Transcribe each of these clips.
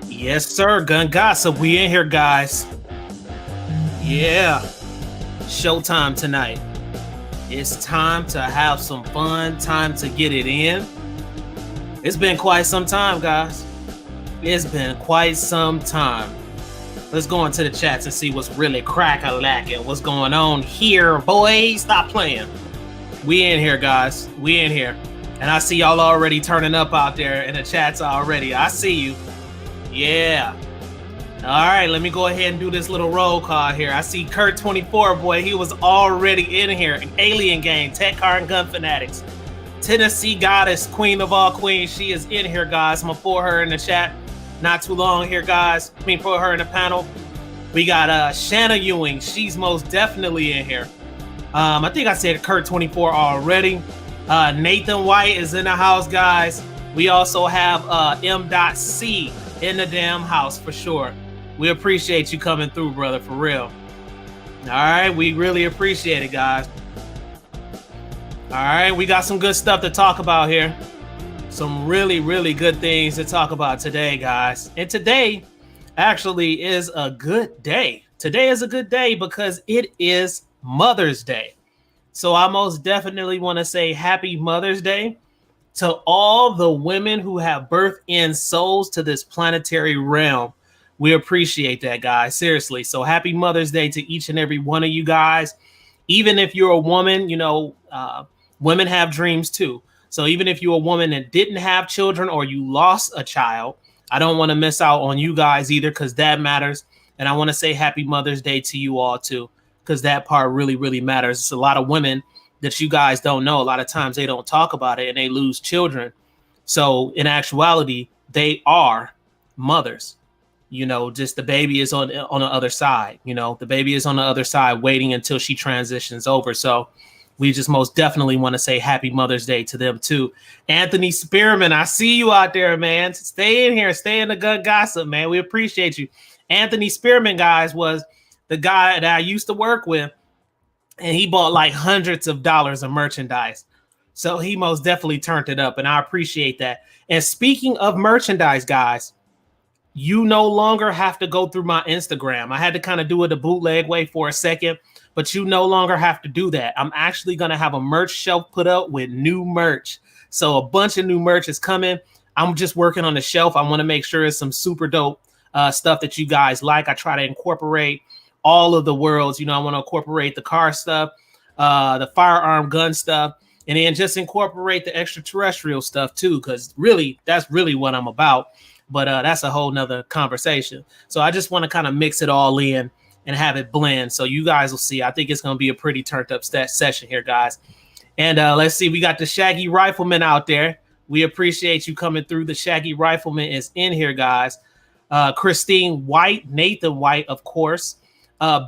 Yes, sir. Gun gossip. We in here, guys. Yeah. Showtime tonight. It's time to have some fun, time to get it in. It's been quite some time, guys. It's been quite some time. Let's go into the chats and see what's really crack-a-lacking. What's going on here, boys? Stop playing. We in here, guys. We in here. And I see y'all already turning up out there in the chats already. I see you. Yeah. All right, let me go ahead and do this little roll call here. I see Kurt24, boy. He was already in here. Alien Game, Tech Car and Gun Fanatics. Tennessee Goddess, Queen of all queens. She is in here, guys. I'm going to pour her in the chat. Not too long here, guys. Put her in the panel. We got Shanna Ewing. She's most definitely in here. I think I said Kurt24 already. Nathan White is in the house, guys. We also have M.C in the damn house for sure. We appreciate you coming through, brother, for real. All right, we really appreciate it, guys. All right, we got some good stuff to talk about here. Some really, really good things to talk about today, guys. And today actually is a good day. Today is a good day because it is Mother's Day. So I most definitely want to say happy Mother's Day to all the women who have birthed in souls to this planetary realm. We appreciate that, guys. Seriously. So happy Mother's Day to each and every one of you guys. Even if you're a woman, women have dreams too. So even if you're a woman that didn't have children or you lost a child, I don't want to miss out on you guys either because that matters. And I want to say happy Mother's Day to you all too, because that part really, really matters. It's a lot of women that you guys don't know. A lot of times they don't talk about it and they lose children. So in actuality, they are mothers. Just the baby is on the other side. The baby is on the other side waiting until she transitions over. So we just most definitely want to say happy Mother's Day to them too. Anthony Spearman, I see you out there, man. Stay in here. Stay in the gun gossip, man. We appreciate you. Anthony Spearman, guys, was the guy that I used to work with. And he bought like hundreds of dollars of merchandise. So he most definitely turned it up. And I appreciate that. And speaking of merchandise, guys, you no longer have to go through my Instagram. I had to kind of do it the bootleg way for a second, but you no longer have to do that. I'm actually going to have a merch shelf put up with new merch. So a bunch of new merch is coming. I'm just working on the shelf. I want to make sure it's some super dope stuff that you guys like. I try to incorporate all of the worlds. I want to incorporate the car stuff, the firearm gun stuff, and then just incorporate the extraterrestrial stuff too, because really, that's really what I'm about. But that's a whole nother conversation. So I just want to kind of mix it all in and have it blend. So you guys will see. I think it's going to be a pretty turned up session here, guys. And let's see. We got the Shaggy Rifleman out there. We appreciate you coming through. The Shaggy Rifleman is in here, guys. Christine White, Nathan White, of course.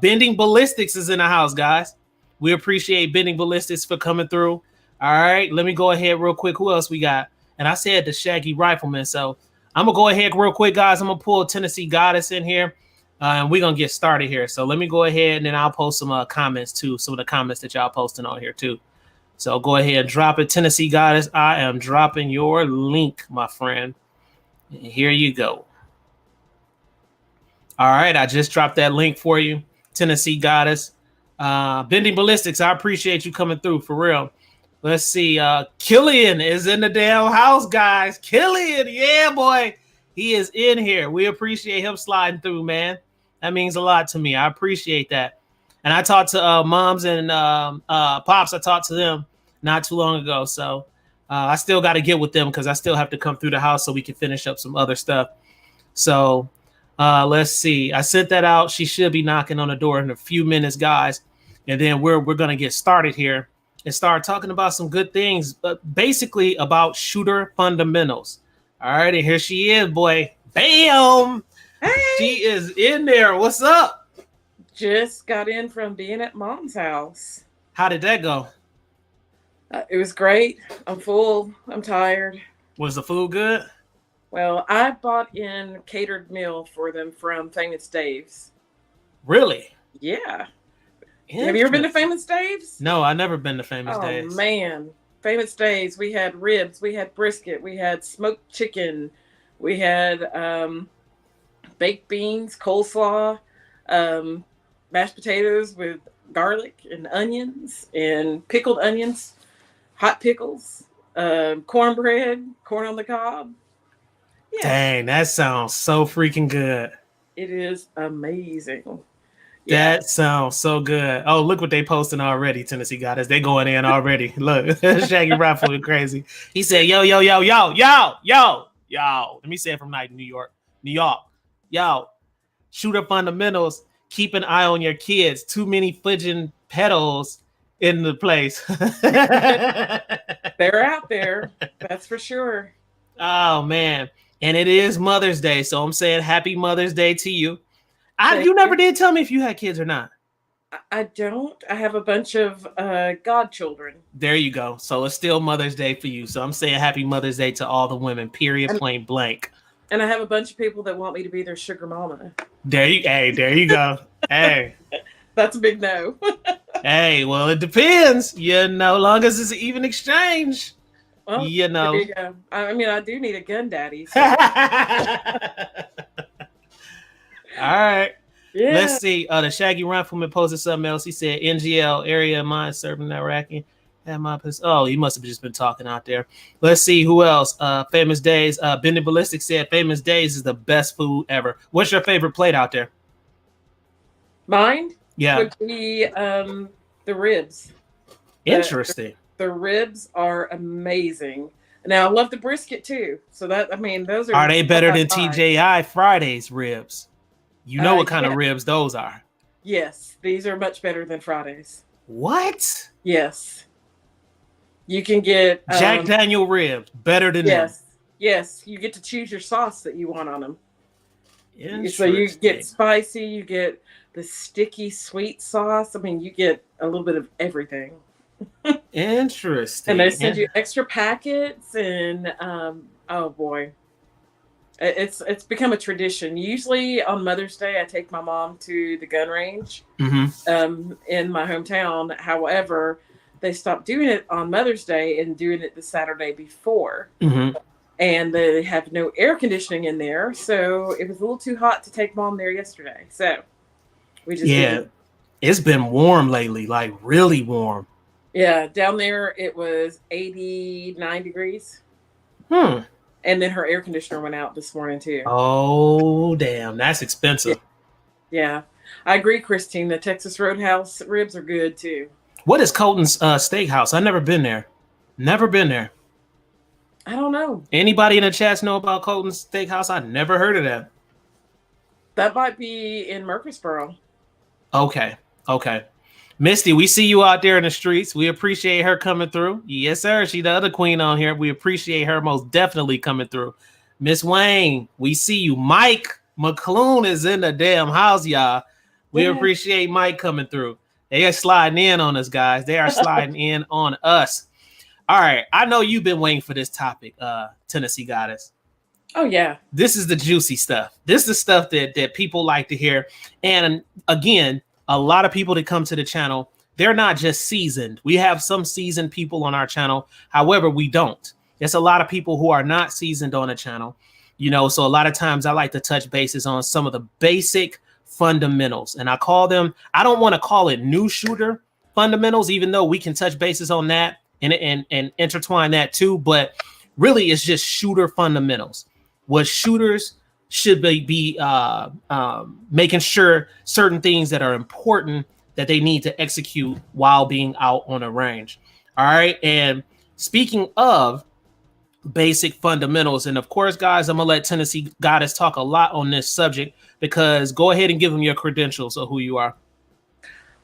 Bending Ballistics is in the house, guys. We appreciate Bending Ballistics for coming through. All right, let me go ahead real quick. Who else we got? And I said the Shaggy Rifleman. So I'm going to go ahead real quick, guys. I'm going to pull Tennessee Goddess in here. And we're going to get started here. So let me go ahead and then I'll post some comments too. Some of the comments that y'all posting on here too. So go ahead and drop it. Tennessee Goddess, I am dropping your link, my friend. And here you go. All right, I just dropped that link for you. Tennessee Goddess. Bending Ballistics, I appreciate you coming through, for real. Let's see. Killian is in the damn house, guys. Killian, yeah, boy. He is in here. We appreciate him sliding through, man. That means a lot to me. I appreciate that. And I talked to moms and pops. I talked to them not too long ago. So I still got to get with them because I still have to come through the house so we can finish up some other stuff. So let's see. I sent that out. She should be knocking on the door in a few minutes, guys. And then we're going to get started here and start talking about some good things, but basically about shooter fundamentals. All right, and here she is, boy. Bam! Hey! She is in there. What's up? Just got in from being at Mom's house. How did that go? It was great. I'm full. I'm tired. Was the food good? Well, I bought in catered meal for them from Famous Dave's. Really? Yeah. Have you ever been to Famous Dave's? No, I've never been to Famous Dave's. Oh, man. Famous Dave's. We had ribs. We had brisket. We had smoked chicken. We had baked beans, coleslaw, um, mashed potatoes with garlic and onions and pickled onions, hot pickles, cornbread, corn on the cob. Yeah, Dang, that sounds so freaking good. it is amazing. Yeah. That sounds so good. Oh, look what they posting already. Tennessee got us. They going in already. Look, Shaggy Raffle is crazy. He said, "Yo, yo, yo, yo, yo, yo, yo." Let me say it from like New York, New York. Yo, shooter fundamentals. Keep an eye on your kids. Too many fudging pedals in the place. They're out there. That's for sure. Oh man, and it is Mother's Day, so I'm saying Happy Mother's Day to you. Thank You never you. did tell me if you had kids or not. I don't. I have a bunch of godchildren. There you go. So it's still Mother's Day for you. So I'm saying Happy Mother's Day to all the women. Period. And, Plain blank. and I have a bunch of people that want me to be their sugar mama. There you go. Hey. That's a big no. Hey, well, it depends. Long as it's an even exchange. Well, there you go. I mean, I do need a gun daddy. So. All right. Yeah. Let's see. The Shaggy Rifleman posted something else. He said, NGL area of mine serving Iraqi. Oh, he must have just been talking out there. Let's see who else. Famous Days. Bendy Ballistic said Famous Days is the best food ever. What's your favorite plate out there? Mine? Yeah. Would be the ribs. Interesting. The ribs are amazing. Now I love the brisket too. So those are. Are they better than TJI Friday's ribs? You know what kind of ribs those are. Yes, these are much better than Fridays. What? Yes. You can get Jack Daniel ribs better than them. Yes, you get to choose your sauce that you want on them. Interesting. So you get spicy, you get the sticky sweet sauce. I mean, you get a little bit of everything. Interesting. And they send you extra packets, and oh boy, it's become a tradition. Usually on Mother's Day, I take my mom to the gun range in my hometown. However, they stopped doing it on Mother's Day and doing it the Saturday before. And they have no air conditioning in there, so it was a little too hot to take mom there yesterday. So we just didn't. It's been warm lately, like really warm. Yeah, down there it was 89 degrees. And then her air conditioner went out this morning too. Oh, damn. That's expensive. Yeah. I agree, Christine. The Texas Roadhouse ribs are good too. What is Colton's Steakhouse? I've never been there. Never been there. I don't know. Anybody in the chats know about Colton's Steakhouse? I never heard of that. That might be in Murfreesboro. Okay. Misty, we see you out there in the streets. We appreciate her coming through. Yes, sir. She the other queen on here. We appreciate her most definitely coming through. Miss Wayne, we see you. Mike McClune is in the damn house, y'all. We appreciate Mike coming through. They are sliding in on us, guys. They are sliding in on us. All right. I know you've been waiting for this topic, Tennessee Goddess. Oh, yeah. This is the juicy stuff. This is the stuff that people like to hear. And again, a lot of people that come to the channel, they're not just seasoned. We have some seasoned people on our channel. However, we don't. There's a lot of people who are not seasoned on the channel. So a lot of times I like to touch bases on some of the basic fundamentals. And I don't want to call it new shooter fundamentals, even though we can touch bases on that and intertwine that too. But really, it's just shooter fundamentals. What shooters should be making sure certain things that are important that they need to execute while being out on a range. All right. And speaking of basic fundamentals, and of course, guys, I'm going to let Tennessee Goddess talk a lot on this subject, because go ahead and give them your credentials of who you are.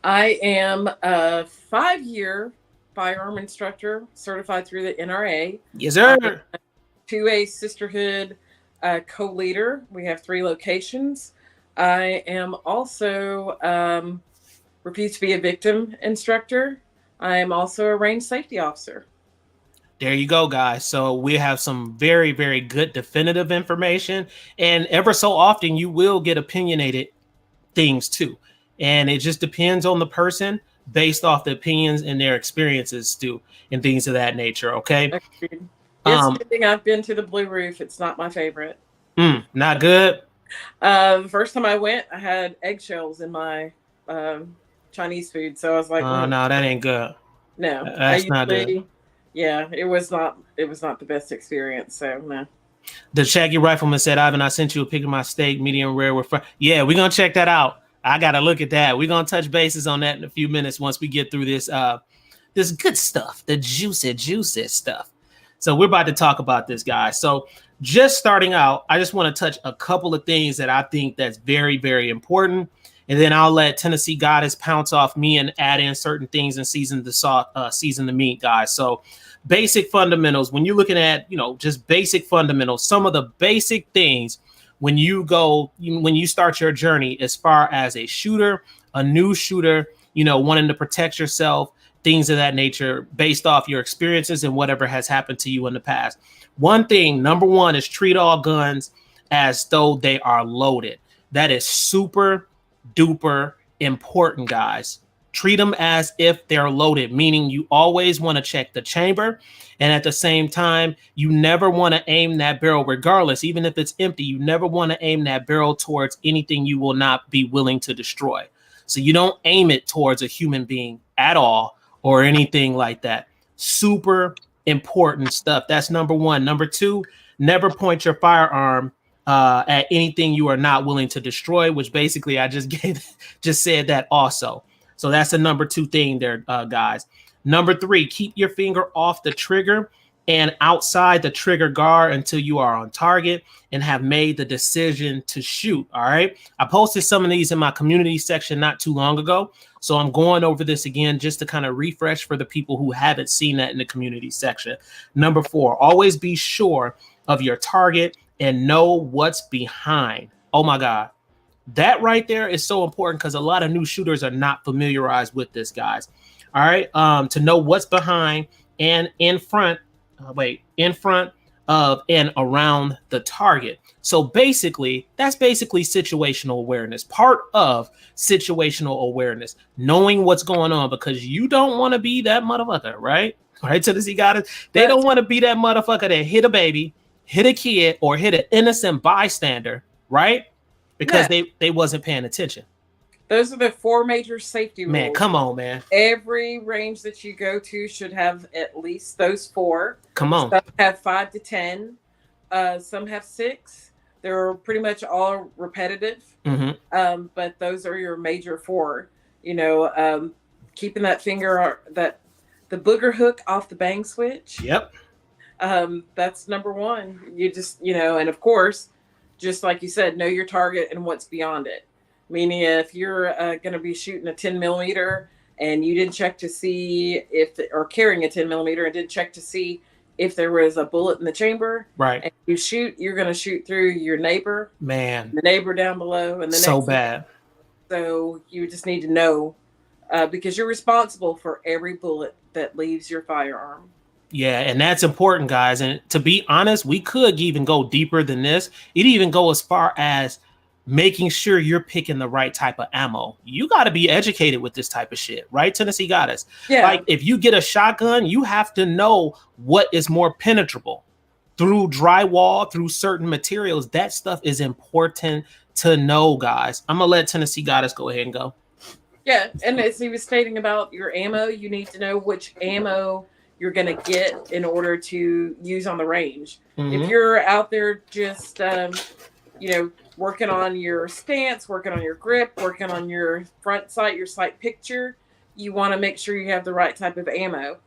I am a 5-year firearm instructor certified through the NRA. Yes, sir. 2A Sisterhood co-leader. We have 3 locations. I am also refused to be a victim instructor. I am also a range safety officer. There you go, guys. So we have some very, very good definitive information, and ever so often you will get opinionated things too. And it just depends on the person based off the opinions and their experiences too, and things of that nature. Okay. Agreed. It's good thing I've been to the Blue Roof. It's not my favorite. Not good. The first time I went, I had eggshells in my Chinese food, so I was like, Oh no, that ain't good. no. I That's not good. usually, yeah, it was not. It was not the best experience. So no. The Shaggy Rifleman said, Ivan, I sent you a pic of my steak, medium rare with fries. Yeah, we're gonna check that out. I gotta look at that. We're gonna touch bases on that in a few minutes once we get through this good stuff, the juicy stuff. So we're about to talk about this, guys. So just starting out, I just want to touch a couple of things that I think that's very, very important. And then I'll let Tennessee Goddess pounce off me and add in certain things and season the meat, guys. So basic fundamentals, when you're looking at, just basic fundamentals, some of the basic things when you start your journey as far as a shooter, a new shooter, wanting to protect yourself, things of that nature based off your experiences and whatever has happened to you in the past. One thing, number one, is treat all guns as though they are loaded. That is super duper important, guys. Treat them as if they're loaded, meaning you always want to check the chamber. And at the same time, you never want to aim that barrel, regardless, even if it's empty, you never want to aim that barrel towards anything you will not be willing to destroy. So you don't aim it towards a human being at all or anything like that. Super important stuff. That's number one. Number two, never point your firearm at anything you are not willing to destroy, which basically I just said that also. So that's the number two thing there, guys. Number three, keep your finger off the trigger and outside the trigger guard until you are on target and have made the decision to shoot. All right. I posted some of these in my community section not too long ago. So I'm going over this again just to kind of refresh for the people who haven't seen that in the community section. Number four, always be sure of your target and know what's behind. Oh my God. That right there is so important because a lot of new shooters are not familiarized with this, guys. All right. To know what's behind and in front of and around the target. So basically, that's basically situational awareness, part of situational awareness, knowing what's going on, because you don't want to be that motherfucker, right? Right, Tennessee got it. They don't want to be that motherfucker that hit a baby, hit a kid, or hit an innocent bystander, right? Because they wasn't paying attention. Those are the four major safety rules. Man, come on, man. Every range that you go to should have at least those four. Come on. Some have 5 to 10. Some have 6. They're pretty much all repetitive. Mm-hmm. But those are your major four. Keeping that finger, the booger hook off the bang switch. Yep. That's number one. You just, and of course, just like you said, know your target and what's beyond it. Meaning if you're going to be shooting a 10 millimeter and you didn't check to see or carrying a 10 millimeter and didn't check to see if there was a bullet in the chamber, right? And you shoot, you're going to shoot through your neighbor, man, the neighbor down below, and the so next bad. So you just need to know because you're responsible for every bullet that leaves your firearm. Yeah, and that's important, guys. And to be honest, we could even go deeper than this. It even go as far as making sure you're picking the right type of ammo. You got to be educated with this type of shit, right? Tennessee got us. Yeah. Like if you get a shotgun, you have to know what is more penetrable through drywall, through certain materials. That stuff is important to know, guys. I'm gonna let Tennessee got us go ahead and go. Yeah, and as he was stating about your ammo, you need to know which ammo you're going to get in order to use on the range. Mm-hmm. If you're out there just, working on your stance, working on your grip, working on your front sight, your sight picture, you want to make sure you have the right type of ammo.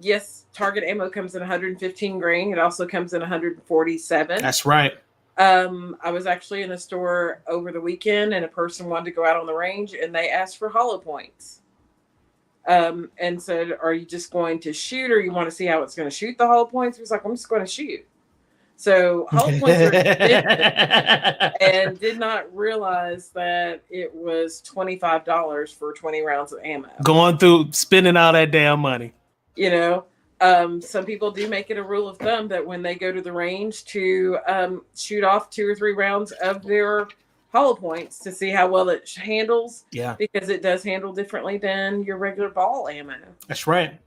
Yes, target ammo comes in 115 grain. It also comes in 147. That's right. I was actually in a store over the weekend and a person wanted to go out on the range and they asked for hollow points. And said, are you just going to shoot or you want to see how it's going to shoot the hollow points? He was like, I'm just going to shoot. So hollow points are and did not realize that it was $25 for 20 rounds of ammo. Going through spending all that damn money. Some people do make it a rule of thumb that when they go to the range to shoot off 2 or 3 rounds of their hollow points to see how well it handles. Yeah. Because it does handle differently than your regular ball ammo. That's right.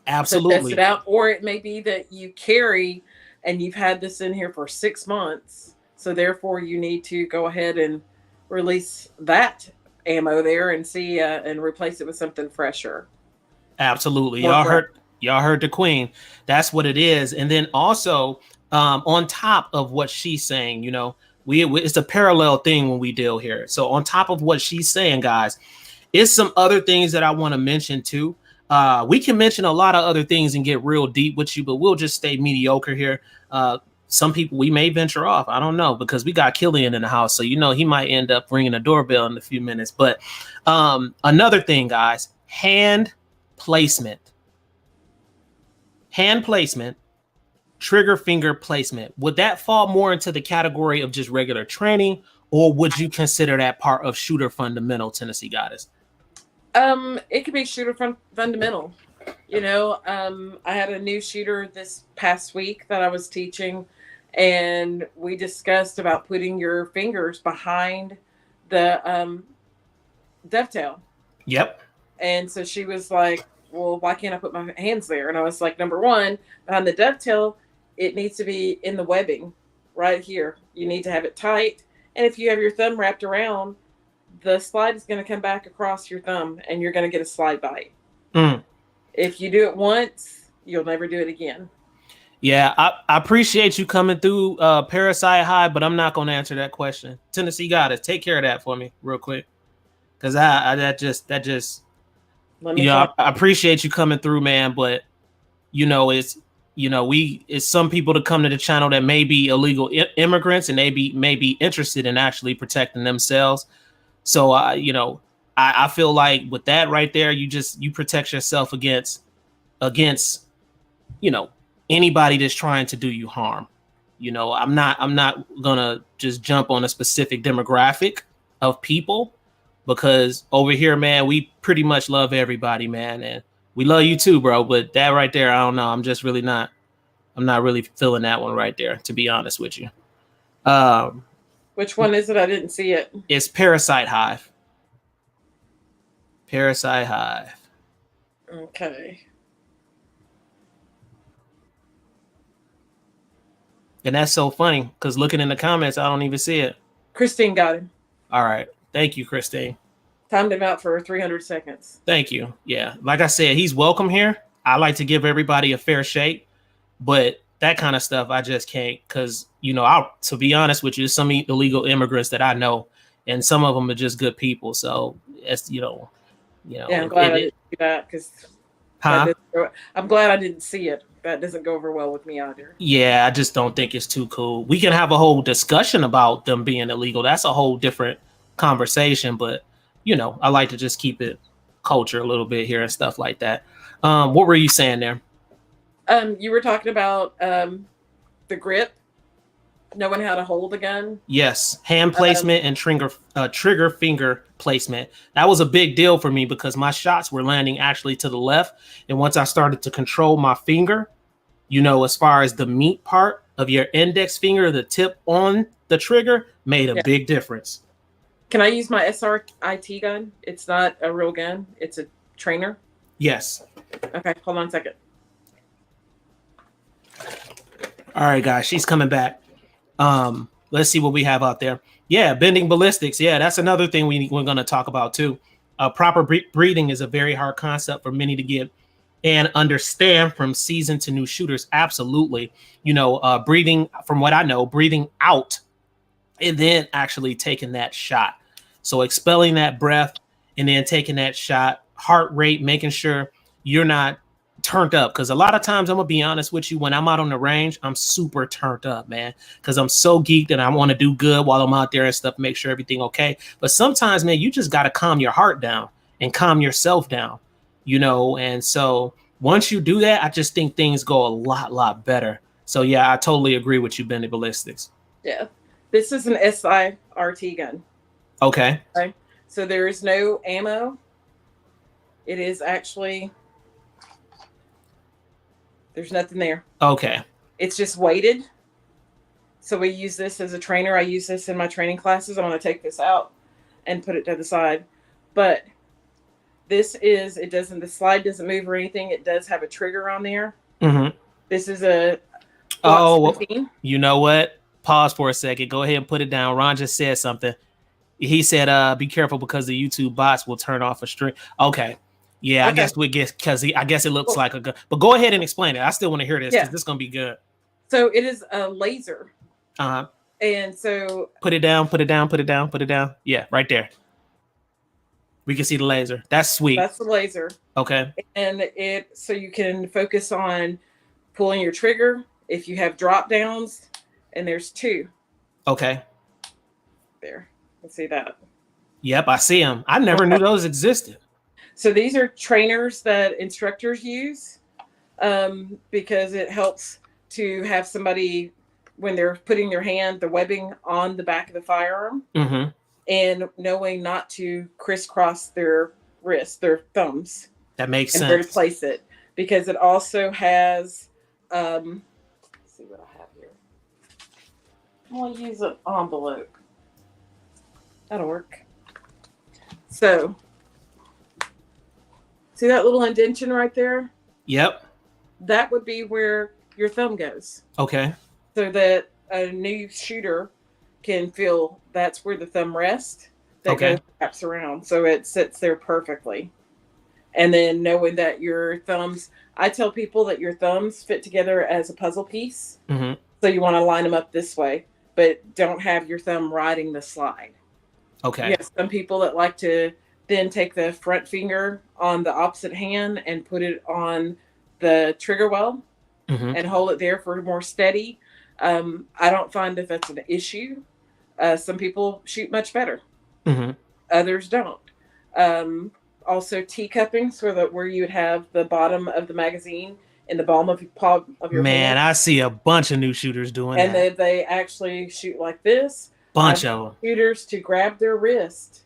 Absolutely. So test it out. Or it may be that you carry and you've had this in here for 6 months So therefore, you need to go ahead and release that ammo there and see and replace it with something fresher. Absolutely. More Y'all heard the queen. That's what it is. And then also, on top of what she's saying, you know, we it's a parallel thing when we deal here. So on top of what she's saying, guys, is some other things that I want to mention too. We can mention a lot of other things and get real deep with you, but we'll just stay mediocre here. Some people, we may venture off. I don't know, because we got Killian in the house, so you know he might end up ringing a doorbell in a few minutes. But another thing, guys, hand placement, trigger finger placement. Would that fall more into the category of just regular training, or would you consider that part of shooter fundamental, Tennessee Goddess? It could be shooter fundamental. You know, I had a new shooter this past week that I was teaching, and we discussed about putting your fingers behind the dovetail. Yep. And so she was like, well, why can't I put my hands there? And I was like, number one, behind the dovetail, it needs to be in the webbing right here. You need to have it tight. And if you have your thumb wrapped around, the slide is going to come back across your thumb and you're going to get a slide bite. If you do it once, you'll never do it again. Yeah, I appreciate you coming through Parasite High, but I'm not going to answer that question. Tennessee Goddess, take care of that for me real quick. Because that just you know, I appreciate you coming through, man, but you know, it's some people to come to the channel that may be illegal immigrants, and they may be interested in actually protecting themselves. So I feel like with that right there, you protect yourself against anybody that's trying to do you harm. You know, I'm not gonna just jump on a specific demographic of people, because over here, man, we pretty much love everybody, man, and we love you too, bro. But that right there, I don't know. I'm not really feeling that one right there, to be honest with you. Which one is it? I didn't see it. It's Parasite Hive. Parasite Hive. Okay. And that's so funny, because looking in the comments, I don't even see it. Christine got him. All right. Thank you, Christine. Timed him out for 300 seconds. Thank you. Yeah. Like I said, he's welcome here. I like to give everybody a fair shake, but that kind of stuff, I just can't, because, to be honest with you, there's some illegal immigrants that I know, and some of them are just good people. So it's, Yeah, I'm glad I didn't see that, because I'm glad I didn't see it. That doesn't go over well with me either. Yeah, I just don't think it's too cool. We can have a whole discussion about them being illegal. That's a whole different conversation, but I like to just keep it culture a little bit here and stuff like that. What were you saying there? You were talking about the grip, knowing how to hold a gun. Yes, hand placement and trigger finger placement. That was a big deal for me, because my shots were landing actually to the left, and once I started to control my finger, as far as the meat part of your index finger, the tip on the trigger made a big difference. Can I use my I.T.T gun? It's not a real gun. It's a trainer. Yes. Okay, hold on a second. All right, guys, she's coming back. Let's see what we have out there. Yeah, bending ballistics. Yeah, that's another thing we're going to talk about too. Proper breathing is a very hard concept for many to get and understand from seasoned to new shooters. Absolutely. Breathing, from what I know, breathing out and then actually taking that shot. So expelling that breath and then taking that shot, heart rate, making sure you're not turned up. Because a lot of times, I'm going to be honest with you, when I'm out on the range, I'm super turned up, man, because I'm so geeked and I want to do good while I'm out there and stuff, make sure everything okay. But sometimes, man, you just got to calm your heart down and calm yourself down, and so once you do that, I just think things go a lot better. So yeah, I totally agree with you, bending ballistics. Yeah. This is an SIRT gun. Okay. So there is no ammo. It is actually, there's nothing there. Okay. It's just weighted. So we use this as a trainer. I use this in my training classes. I'm going to take this out and put it to the side. But this is, the slide doesn't move or anything. It does have a trigger on there. Mm-hmm. This is a, you know what? pause for a second. Go ahead and put it down. Ron just said something. He said, "Be careful because the YouTube bots will turn off a stream." Okay, yeah, okay. I guess we get because I guess it looks like a good. But go ahead and explain it. I still want to hear this because this is gonna be good. So it is a laser. Uh-huh. And so put it down, put it down, put it down, put it down. Yeah, right there. We can see the laser. That's sweet. That's the laser. Okay. And so you can focus on pulling your trigger if you have drop downs, and there's 2. Okay. There. Let's see that. Yep, I see them. I never knew those existed. So these are trainers that instructors use because it helps to have somebody, when they're putting their hand, the webbing on the back of the firearm, and knowing not to crisscross their wrists, their thumbs. That makes sense. And where to place it, because it also has. Let's see what I have here. I'm gonna use an envelope. That'll work. So, see that little indentation right there? Yep. That would be where your thumb goes. Okay. So that a new shooter can feel that's where the thumb rests. That goes wraps around, so it sits there perfectly. And then knowing that your thumbs, I tell people that your thumbs fit together as a puzzle piece. So you want to line them up this way, but don't have your thumb riding the slide. Okay. Yes, some people that like to then take the front finger on the opposite hand and put it on the trigger well and hold it there for more steady. I don't find that that's an issue. Some people shoot much better. Others don't. Also teacupping, so that where you would have the bottom of the magazine in the palm of your hand. I see a bunch of new shooters doing and that. And they actually shoot like this. Bunch of them. Shooters to grab their wrist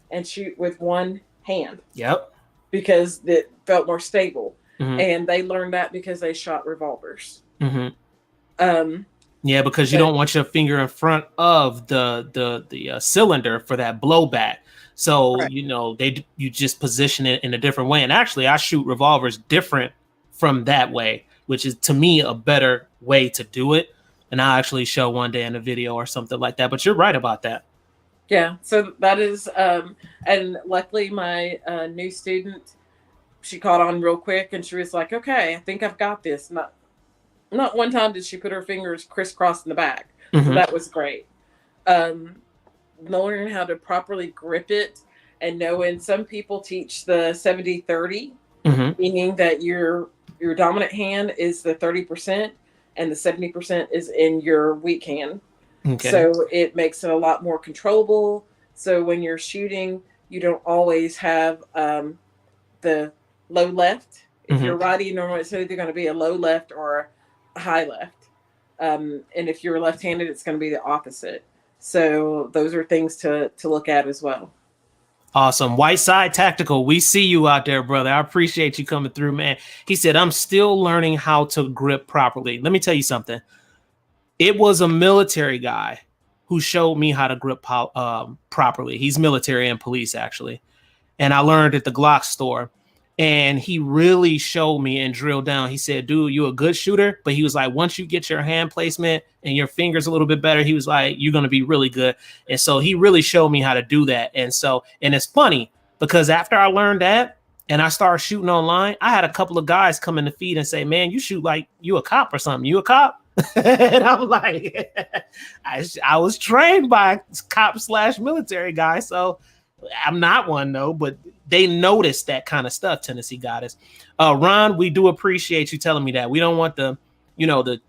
and shoot with one hand. Yep. Because it felt more stable. And they learned that because they shot revolvers. Yeah, because you don't want your finger in front of the cylinder for that blowback. So, you just position it in a different way. And actually, I shoot revolvers different from that way, which is, to me, a better way to do it. And I'll actually show one day in a video or something like that. But you're right about that. Yeah, so that is, and luckily my new student, she caught on real quick, and she was like, okay, I think I've got this. Not one time did she put her fingers crisscross in the back. So that was great. Learning how to properly grip it, and knowing some people teach the 70-30, meaning that your dominant hand is the 30% and the 70% is in your weak hand. So it makes it a lot more controllable. So when you're shooting, you don't always have the low left. If you're righty, normally it's either going to be a low left or a high left. And if you're left-handed, it's going to be the opposite. So those are things to look at as well. Awesome. White Side Tactical, we see you out there, brother. I appreciate you coming through, man. He said, I'm still learning how to grip properly. Let me tell you something. It was a military guy who showed me how to grip properly. He's military and police, actually. And I learned at the Glock store. And he really showed me and drilled down. He said, dude, you're a good shooter. But he was like, once you get your hand placement and your fingers a little bit better, he was like, you're going to be really good. And so he really showed me how to do that. And it's funny because after I learned that and I started shooting online, I had a couple of guys come in the feed and say, man, you shoot like you a cop or something. You a cop? And I'm like, I was trained by cop/military guy. So I'm not one, though, but they noticed that kind of stuff. Tennessee Goddess. Ron, we do appreciate you telling me that. We don't want the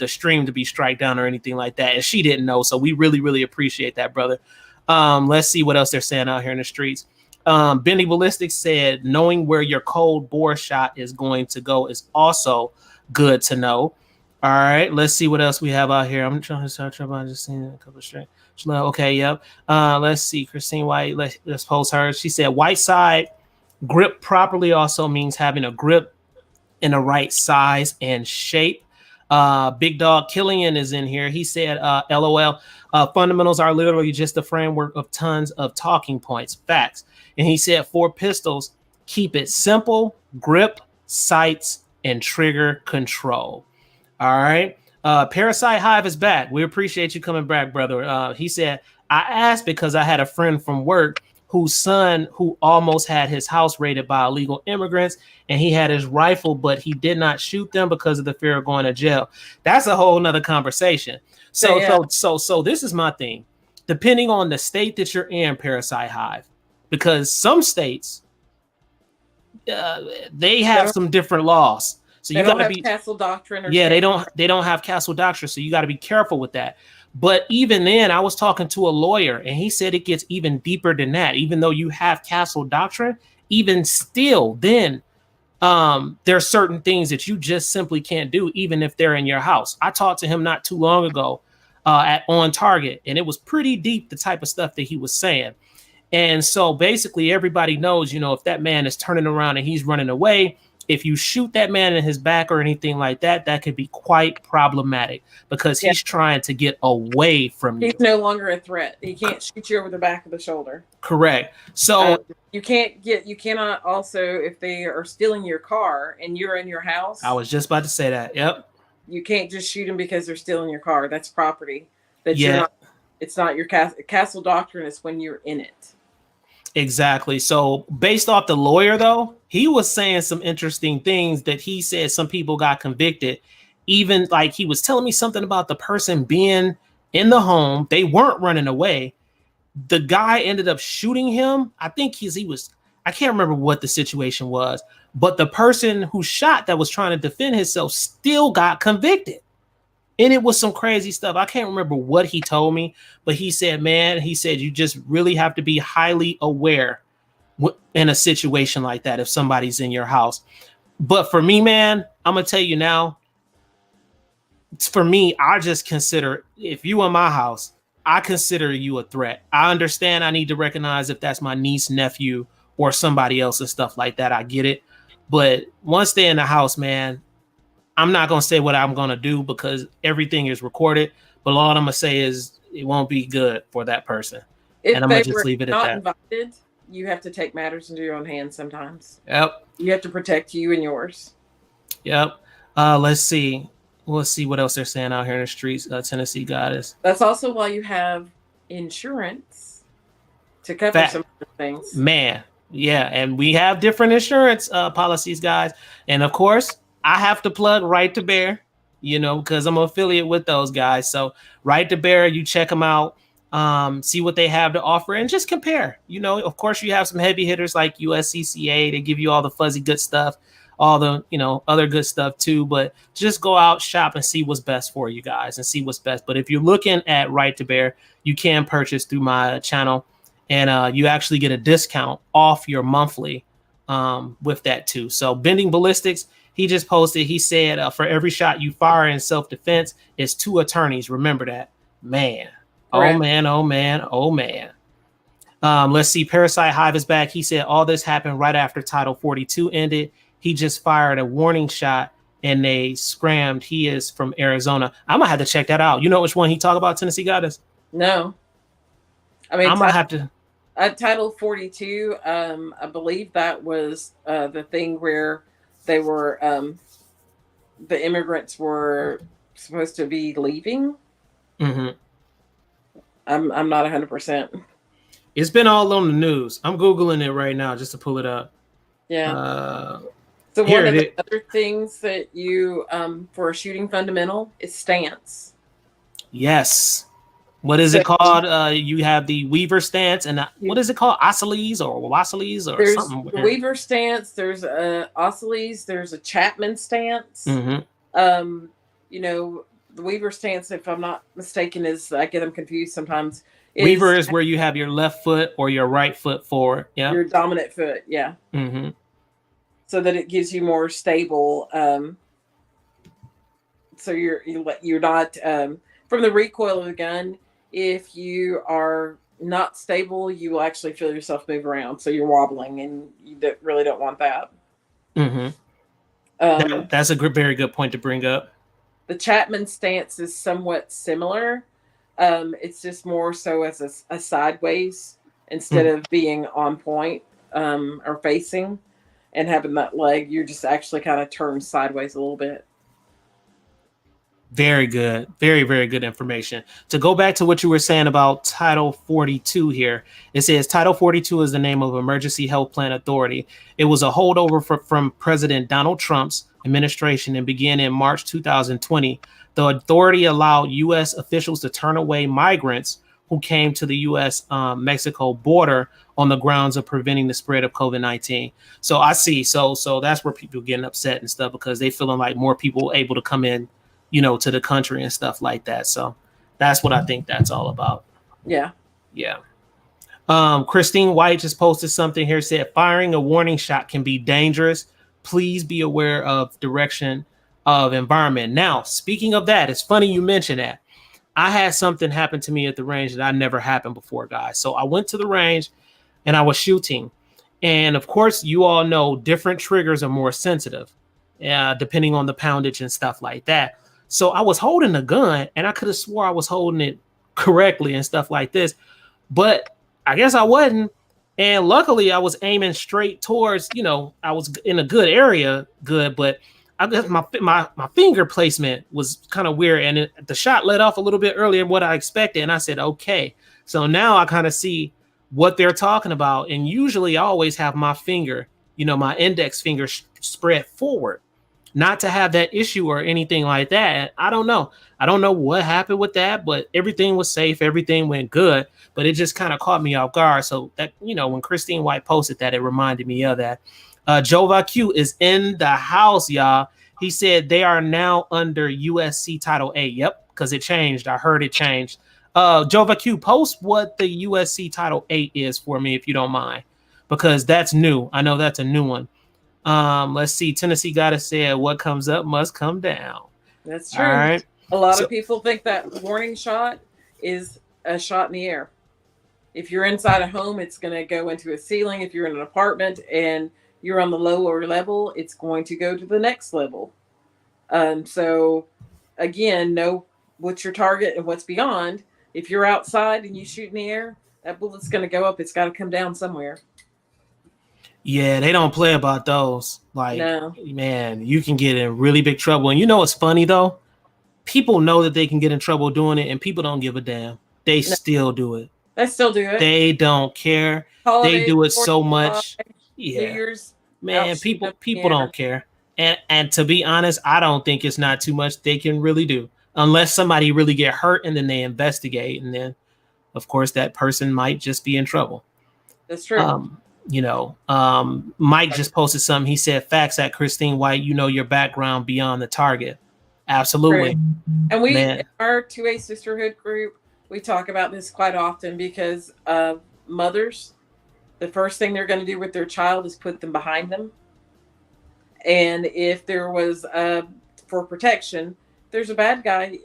stream to be strike down or anything like that. And she didn't know. So we really, really appreciate that, brother. Let's see what else they're saying out here in the streets. Benny Ballistics said, knowing where your cold bore shot is going to go is also good to know. All right, let's see what else we have out here. I'm trying to search up. I just seen a couple of straight. Okay, yep. Let's see. Christine White, let's post her. She said, White Side grip properly also means having a grip in the right size and shape. Big Dog Killian is in here. He said, LOL, fundamentals are literally just the framework of tons of talking points. Facts. And he said, for pistols, keep it simple, grip, sights, and trigger control. All right. Parasite Hive is back. We appreciate you coming back, brother. He said, I asked because I had a friend from work whose son who almost had his house raided by illegal immigrants, and he had his rifle, but he did not shoot them because of the fear of going to jail. That's a whole nother conversation. So this is my thing. Depending on the state that you're in, Parasite Hive, because some states they have some different laws. So you got to be castle doctrine. Or they don't have castle doctrine. So you got to be careful with that. But even then, I was talking to a lawyer, and he said it gets even deeper than that. Even though you have castle doctrine, even still, then there are certain things that you just simply can't do, even if they're in your house. I talked to him not too long ago at On Target, and it was pretty deep, the type of stuff that he was saying. And so basically everybody knows, if that man is turning around and he's running away, if you shoot that man in his back or anything like that, that could be quite problematic because he's trying to get away from you. He's no longer a threat. He can't shoot you over the back of the shoulder. Correct. So you cannot also, if they are stealing your car and you're in your house. I was just about to say that. Yep. You can't just shoot them because they're stealing your car. That's property. It's not your castle doctrine. It's when you're in it. Exactly. So based off the lawyer, though, he was saying some interesting things that he said some people got convicted. Even like he was telling me something about the person being in the home. They weren't running away. The guy ended up shooting him. I think I can't remember what the situation was, but the person who shot that was trying to defend himself still got convicted. And it was some crazy stuff. I can't remember what he told me, but he said, you just really have to be highly aware in a situation like that if somebody's in your house. But for me, man, I'm going to tell you now, for me, I just consider if you in my house, I consider you a threat. I understand I need to recognize if that's my niece, nephew, or somebody else and stuff like that. I get it. But once they're in the house, man, I'm not going to say what I'm going to do because everything is recorded. But all I'm going to say is it won't be good for that person. And I'm going to just leave it at that. Invited, you have to take matters into your own hands sometimes. Yep. You have to protect you and yours. Yep. Let's see. We'll see what else they're saying out here in the streets. Tennessee Goddess. That's also why you have insurance to cover some other things. Man. Yeah. And we have different insurance policies, guys. And of course, I have to plug Right to Bear, because I'm an affiliate with those guys. So Right to Bear, you check them out, see what they have to offer and just compare. Of course, you have some heavy hitters like USCCA. They give you all the fuzzy good stuff, all the, other good stuff too. But just go out, shop and see what's best for you guys and see what's best. But if you're looking at Right to Bear, you can purchase through my channel and you actually get a discount off your monthly with that too. So Bending Ballistics, he just posted, he said, for every shot you fire in self-defense, it's 2 attorneys. Remember that. Man. Right. Oh, man. Oh, man. Oh, man. Let's see. Parasite Hive is back. He said all this happened right after Title 42 ended. He just fired a warning shot and they scrammed. He is from Arizona. I'm going to have to check that out. You know which one he talked about, Tennessee Goddess? No. I mean, I'm going to have to. Title 42, I believe that was the thing where they were, the immigrants were supposed to be leaving. Mm-hmm. I'm not 100%. It's been all on the news. I'm Googling it right now just to pull it up. Yeah. So one of the other things that you, for a shooting fundamental is stance. Yes. What is it called? You have the Weaver stance and what is it called? Oscilles or Wassilies or something? The Weaver stance. There's a Oscilles. There's a Chapman stance. Mm-hmm. The Weaver stance, if I'm not mistaken, I get them confused sometimes. Weaver is where you have your left foot or your right foot forward. Yeah. Your dominant foot. Yeah. Mm-hmm. So that it gives you more stable. So you're not from the recoil of the gun. If you are not stable, you will actually feel yourself move around. So you're wobbling, and you really don't want that. Mm-hmm. That's a very good point to bring up. The Chapman stance is somewhat similar. It's just more so as a sideways instead of being on point or facing and having that leg. You're just actually kind of turned sideways a little bit. Very good. Very, very good information. To go back to what you were saying about Title 42 here, it says Title 42 is the name of Emergency Health Plan Authority. It was a holdover from President Donald Trump's administration and began in March 2020. The authority allowed U.S. officials to turn away migrants who came to the U.S. Mexico border on the grounds of preventing the spread of COVID-19. So I see. So that's where people are getting upset and stuff because they feeling like more people able to come in, to the country and stuff like that. So that's what I think that's all about. Yeah. Yeah. Christine White just posted something here, said firing a warning shot can be dangerous. Please be aware of direction of environment. Now, speaking of that, it's funny you mentioned that. I had something happen to me at the range that I never happened before, guys. So I went to the range and I was shooting. And of course, you all know different triggers are more sensitive, depending on the poundage and stuff like that. So I was holding the gun and I could have swore I was holding it correctly and stuff like this, but I guess I wasn't. And luckily I was aiming straight towards, I was in a good area, but I guess my finger placement was kind of weird. And the shot let off a little bit earlier than what I expected. And I said, okay. So now I kind of see what they're talking about. And usually I always have my finger, my index finger spread forward, not to have that issue or anything like that. I don't know. I don't know what happened with that, but everything was safe. Everything went good, but it just kind of caught me off guard. So that, when Christine White posted that, it reminded me of that. Joe Vacu is in the house, y'all. He said they are now under USC Title 8. Yep, because it changed. I heard it changed. Joe Vacu, post what the USC Title 8 is for me, if you don't mind, because that's new. I know that's a new one. Let's see. Tennessee gotta say what comes up must come down. That's true. All right. A lot of people think that warning shot is a shot in the air. If you're inside a home, it's going to go into a ceiling. If you're in an apartment and you're on the lower level, it's going to go to the next level. So again, know what's your target and what's beyond. If you're outside and you shoot in the air, that bullet's going to go up. It's got to come down somewhere. Yeah, they don't play about those. Like, no. Man, you can get in really big trouble. And what's funny though? People know that they can get in trouble doing it, and people don't give a damn. They still do it. They still do it. They don't care. Holidays, they do it so much. Yeah, New Year's, man, people don't care. And to be honest, I don't think it's not too much they can really do, unless somebody really get hurt and then they investigate, and then, of course, that person might just be in trouble. That's true. Mike just posted something. He said, "Facts at Christine White. Your background beyond the target." Absolutely. Right. And we, in our 2A sisterhood group, we talk about this quite often because mothers, the first thing they're going to do with their child is put them behind them. And if there was, for protection, there's a bad guy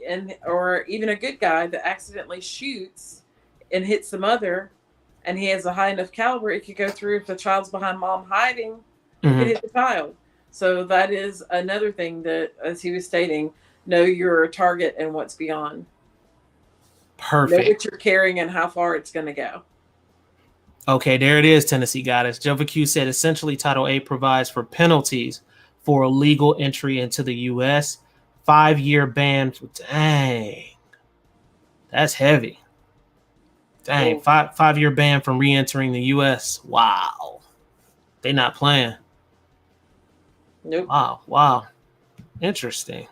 or even a good guy that accidentally shoots and hits the mother, and he has a high enough caliber, it could go through. If the child's behind mom hiding, it could hit the child. So that is another thing that, as he was stating, know your target and what's beyond. Perfect. Know what you're carrying and how far it's going to go. Okay, there it is, Tennessee Goddess. Jova Q said, essentially, Title 8 provides for penalties for illegal entry into the U.S. 5-year ban. Dang. That's heavy. Dang, cool. 5-year ban from re-entering the U.S. Wow. They not playing. Nope. Wow. Interesting.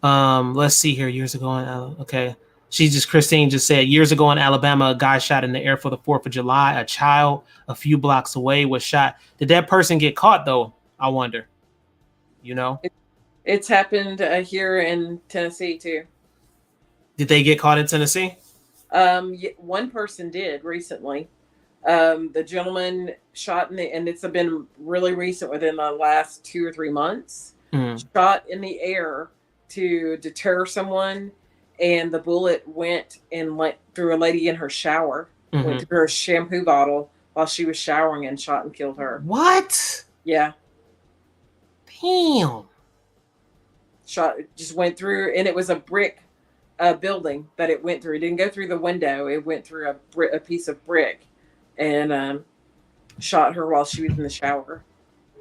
Let's see here. Years ago okay. Christine just said, years ago in Alabama, a guy shot in the air for the 4th of July. A child a few blocks away was shot. Did that person get caught though? I wonder. It's happened here in Tennessee too. Did they get caught in Tennessee? One person did recently. The gentleman shot and it's been really recent, within the last 2 or 3 months, shot in the air to deter someone, and the bullet went and went through a lady in her shower, went through her shampoo bottle while she was showering, and shot and killed her. What? Yeah. Damn. Shot, just went through, and it was a brick building that it went through. It didn't go through the window. It went through a piece of brick, and shot her while she was in the shower.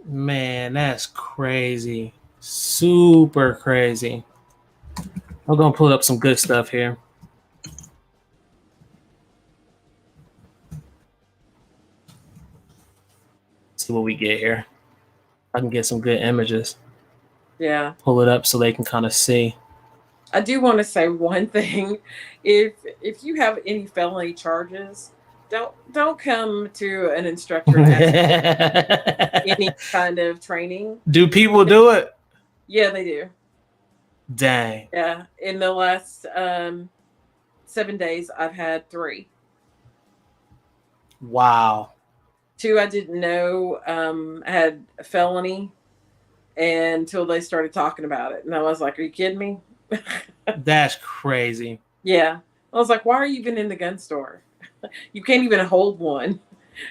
Man, that's crazy. Super crazy. I'm gonna pull up some good stuff here. See what we get here. I can get some good images. Yeah. Pull it up so they can kind of see. I do want to say one thing. If you have any felony charges, don't come to an instructor and ask for any kind of training. Do people do it? Yeah, they do. Dang. Yeah. In the last 7 days, I've had 3. Wow. 2 I didn't know had a felony until they started talking about it. And I was like, are you kidding me? That's crazy. Yeah. I was like, why are you even in the gun store? You can't even hold one.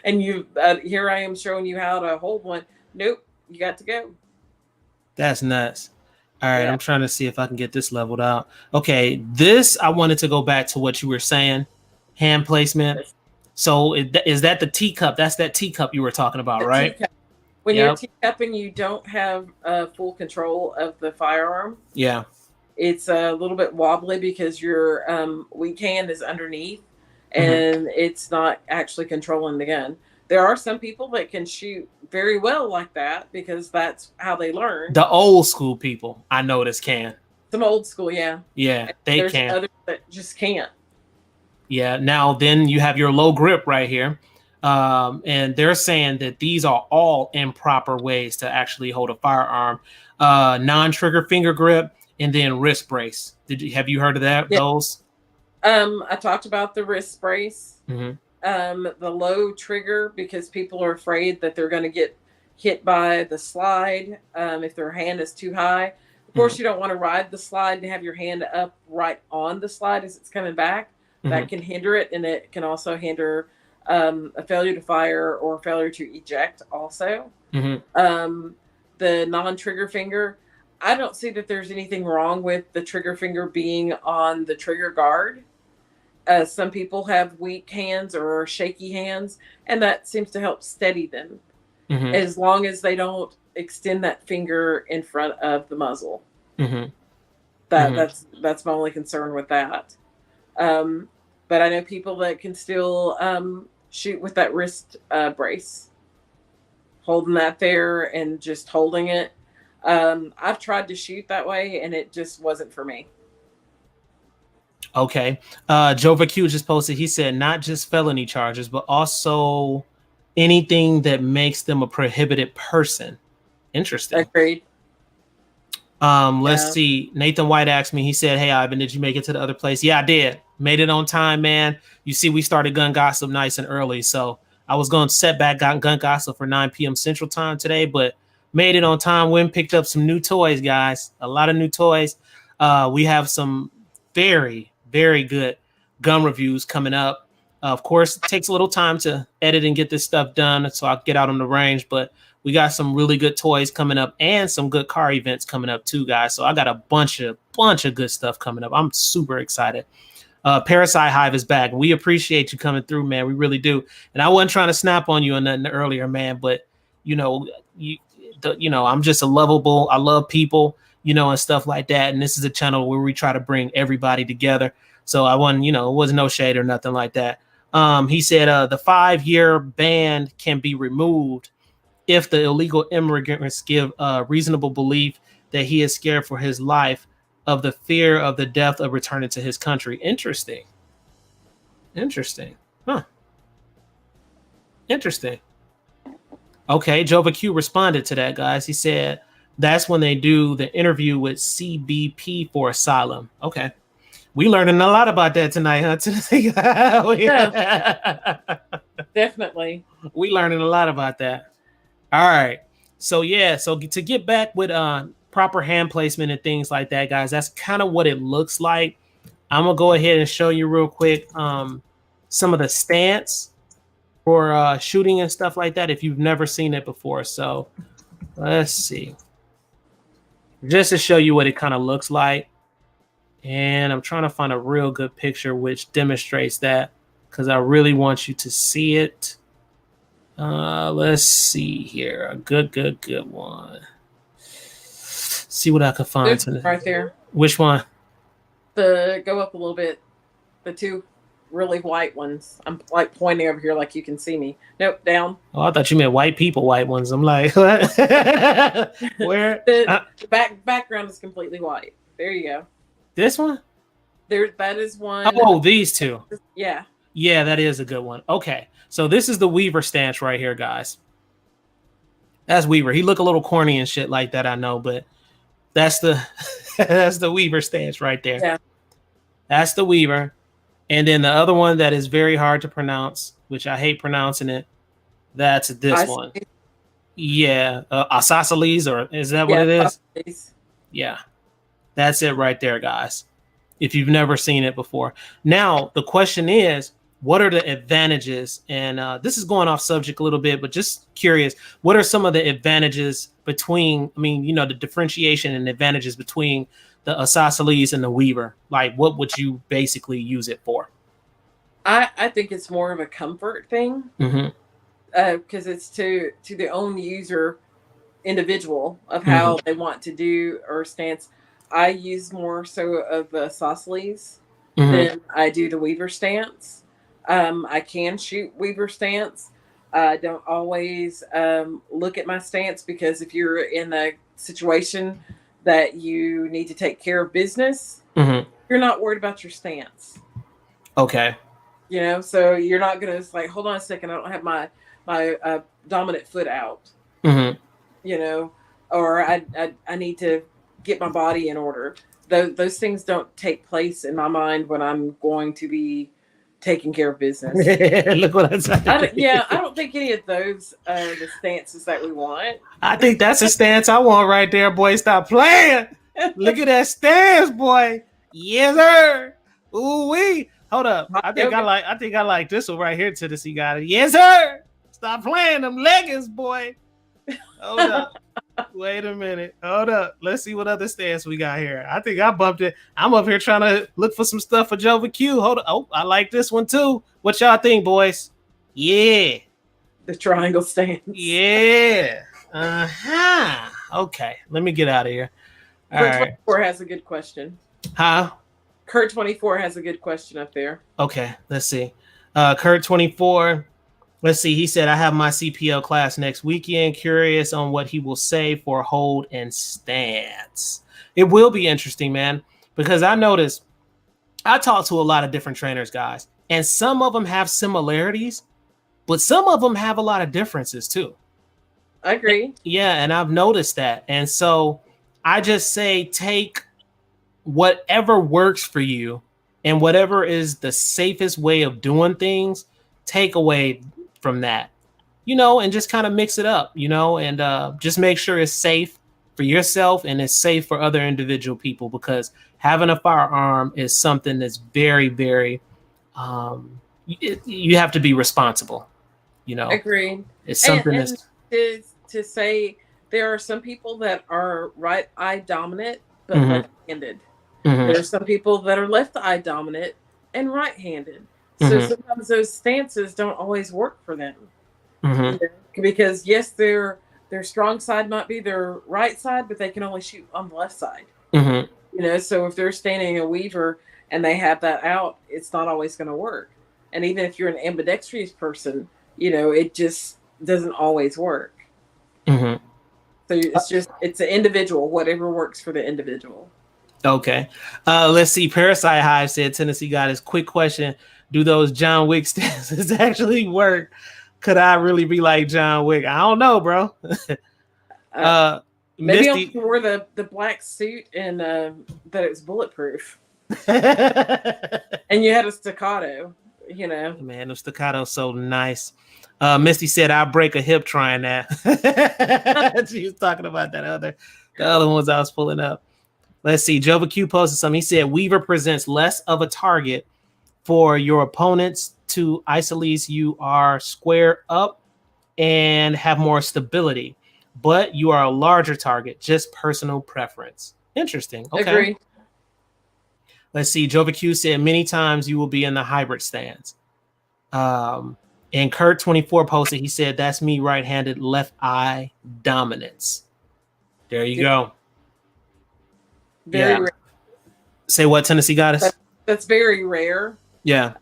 And here I am showing you how to hold one. Nope, you got to go. That's nuts. All right, Yeah. I'm trying to see if I can get this leveled out. Okay, this, I wanted to go back to what you were saying, hand placement. So is that the teacup? That's that teacup you were talking about, right? Teacup. When you're teacupping, you don't have full control of the firearm. Yeah. It's a little bit wobbly because your weak hand is underneath, and it's not actually controlling the gun. There are some people that can shoot very well like that because that's how they learn. The old school people, I noticed, can. Some old school, yeah. Yeah, they There's can. others that just can't. Yeah, now then you have your low grip right here. And they're saying that these are all improper ways to actually hold a firearm. Non-trigger finger grip and then wrist brace. Have you heard of that? Yeah. Those? I talked about the wrist brace. Mm-hmm. The low trigger because people are afraid that they're going to get hit by the slide if their hand is too high. Of course, you don't want to ride the slide and have your hand up right on the slide as it's coming back. That can hinder it, and it can also hinder a failure to fire or failure to eject also. The non-trigger finger, I don't see that there's anything wrong with the trigger finger being on the trigger guard. Some people have weak hands or shaky hands, and that seems to help steady them as long as they don't extend that finger in front of the muzzle. That's my only concern with that. But I know people that can still shoot with that wrist brace, holding that there and just holding it. I've tried to shoot that way, and it just wasn't for me. Okay. Jova Q just posted, he said not just felony charges, but also anything that makes them a prohibited person. Interesting. Agreed. Let's see. Nathan White asked me, he said, hey, Ivan, did you make it to the other place? Yeah, I did. Made it on time, man. You see, we started Gun Gossip nice and early. So I was going to set back Gun Gossip for 9 p.m. Central Time today, but made it on time. Went and picked up some new toys, guys. A lot of new toys. We have some very, very good gun reviews coming up. Of course, it takes a little time to edit and get this stuff done so I'll get out on the range, but we got some really good toys coming up and some good car events coming up too, guys. So I got a bunch of good stuff coming up. I'm super excited. Parasite Hive is back. We appreciate you coming through, man. We really do. And I wasn't trying to snap on you or nothing earlier, man, but I'm just a lovable. I love people, and stuff like that. And this is a channel where we try to bring everybody together. So I wasn't, it was no shade or nothing like that. He said the 5-year ban can be removed if the illegal immigrants give reasonable belief that he is scared for his life of the fear of the death of returning to his country. Interesting. Huh. Interesting. Okay, Jova Q responded to that, guys. He said that's when they do the interview with CBP for asylum. Okay. We learning a lot about that tonight, huh? Definitely. We learning a lot about that. All right. So yeah, so to get back with proper hand placement and things like that, guys, that's kind of what it looks like. I'm gonna go ahead and show you real quick some of the stance for shooting and stuff like that if you've never seen it before. So let's see. Just to show you what it kind of looks like. And I'm trying to find a real good picture which demonstrates that because I really want you to see it. Let's see here. A good one. See what I can find. Right there. Which one? go up a little bit. The two really white ones. I'm like pointing over here like you can see me. Nope, down. Oh, I thought you meant white people, white ones. I'm like, what? Where? The background is completely white. There you go. This one? That is one. Oh, these two. Yeah. Yeah, that is a good one. Okay, so this is the Weaver stance right here, guys. That's Weaver. He look a little corny and shit like that, I know, but that's the that's the Weaver stance right there. Yeah. That's the Weaver. And then the other one that is very hard to pronounce, which I hate pronouncing it, that's this one. Yeah, isosceles, or is that what it is? Isosceles. Yeah, that's it right there, guys. If you've never seen it before. Now, the question is, what are the advantages? And this is going off subject a little bit, but just curious, what are some of the advantages between, the differentiation and advantages between the isosceles and the Weaver? Like, what would you basically use it for? I think it's more of a comfort thing, because it's to the own user individual of how they want to do or stance. I use more so of the isosceles than I do the Weaver stance. I can shoot Weaver stance. I don't always look at my stance, because if you're in a situation that you need to take care of business, you're not worried about your stance. Okay. So you're not going to like, hold on a second, I don't have my dominant foot out. Or I need to get my body in order. Those things don't take place in my mind when I'm going to be taking care of business. Look what I said. I don't think any of those are the stances that we want. I think that's a stance I want right there, boy. Stop playing. Look at that stance, boy. Yes, sir. Ooh wee. Hold up. I think I like this one right here, Tennessee got it. Yes, sir. Stop playing them leggings, boy. Hold up. Wait a minute. Hold up. Let's see what other stance we got here. I think I bumped it. I'm up here trying to look for some stuff for Jova Q. Hold up. Oh, I like this one too. What y'all think, boys? Yeah. The triangle stance. Yeah. Okay. Let me get out of here. Kurt 24 has a good question. Huh? Kurt 24 has a good question up there. Okay. Let's see. Kurt 24. Let's see. He said, I have my CPL class next weekend. Curious on what he will say for hold and stance. It will be interesting, man, because I noticed I talk to a lot of different trainers, guys, and some of them have similarities, but some of them have a lot of differences too. I agree. Yeah, and I've noticed that. And so I just say take whatever works for you and whatever is the safest way of doing things, take away from that, and just kind of mix it up, and just make sure it's safe for yourself and it's safe for other individual people, because having a firearm is something that's very, very, you have to be responsible, Agreed. It's something to say there are some people that are right eye dominant but left-handed. There are some people that are left eye dominant and right-handed. So sometimes those stances don't always work for them, because yes, their strong side might be their right side, but they can only shoot on the left side. So if they're standing a Weaver and they have that out, it's not always going to work. And even if you're an ambidextrous person, it just doesn't always work. So it's an individual, whatever works for the individual. Okay. Let's see. Parasite Hive said Tennessee got his quick question. Do those John Wick stances actually work? Could I really be like John Wick? I don't know, bro. Maybe Misty wore the black suit and that it was bulletproof. And you had a staccato, Man, the staccato's so nice. Misty said, I'll break a hip trying that. She was talking about the other ones I was pulling up. Let's see. Jova Q posted something. He said, Weaver presents less of a target for your opponents to isolate. You are square up and have more stability, but you are a larger target. Just personal preference. Interesting. Okay. Agreed. Let's see. Jova Q said many times you will be in the hybrid stance. And Kurt 24 posted. He said, "That's me, right-handed, left eye dominance." There you go. Very rare. Say what, Tennessee Goddess? That's very rare. Yeah.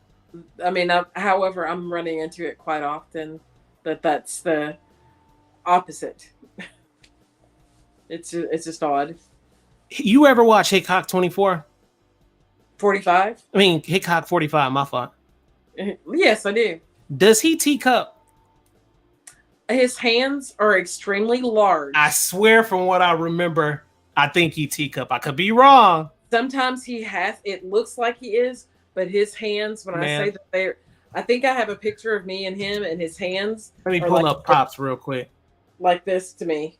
I mean, however, I'm running into it quite often. That's the opposite. It's just odd. You ever watch Hickok 24? 45? I mean, Hickok 45, my fault. Yes, I do. Does he teacup? His hands are extremely large. I swear from what I remember, I think he teacup. I could be wrong. Sometimes he has, it looks like he is, but his hands, when I say that they're, I think I have a picture of me and him and his hands. Let me pull up Pops real quick. Like this to me.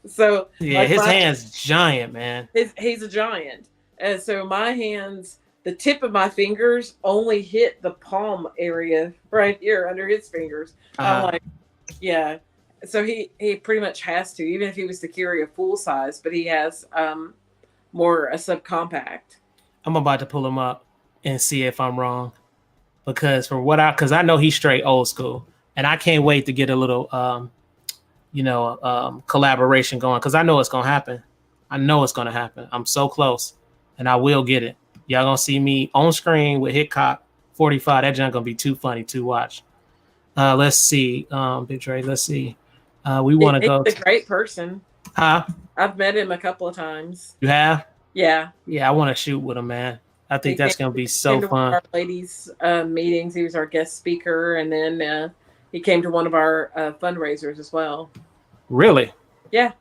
So yeah, like his hands giant, man. He's a giant. And so my hands, the tip of my fingers only hit the palm area right here under his fingers. I'm like, yeah. So he pretty much has to, even if he was to carry a full size, but he has more a subcompact. I'm about to pull him up and see if I'm wrong, because because I know he's straight old school, and I can't wait to get a little collaboration going, because I know it's gonna happen. I know it's gonna happen. I'm so close, and I will get it. Y'all gonna see me on screen with Hickok 45. That junk gonna be too funny to watch. Let's see, Big Dre. Let's see. We want to go. He's a great person. Huh? I've met him a couple of times. You have? Yeah. Yeah, I want to shoot with him, man. I think that's gonna be so fun. Our ladies' meetings. He was our guest speaker, and then he came to one of our fundraisers as well. Really? Yeah.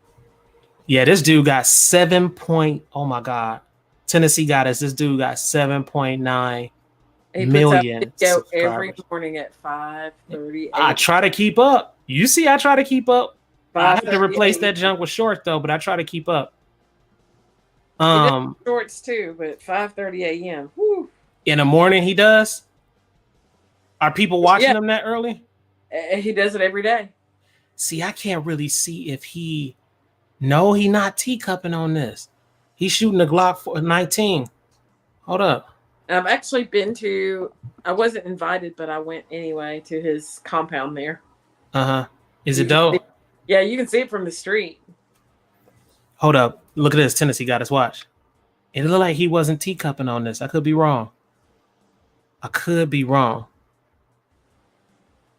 Yeah, this dude got 7. Oh my God. Tennessee Goddess. This dude got 7.9 million. Every morning at 5:30. I try to keep up. You see, I try to keep up. I have to replace that junk with shorts though, but I try to keep up. Shorts too, but 5:30 a.m. Whew. In the morning he does. Are people watching him that early? He does it every day. See, I can't really see if he. No, he not teacupping on this. He's shooting a Glock 19. Hold up. I've actually been to. I wasn't invited, but I went anyway to his compound there. Is it dope? Yeah, you can see it from the street. Hold up. Look at this. Tennessee got his watch. It looked like he wasn't teacupping on this. I could be wrong.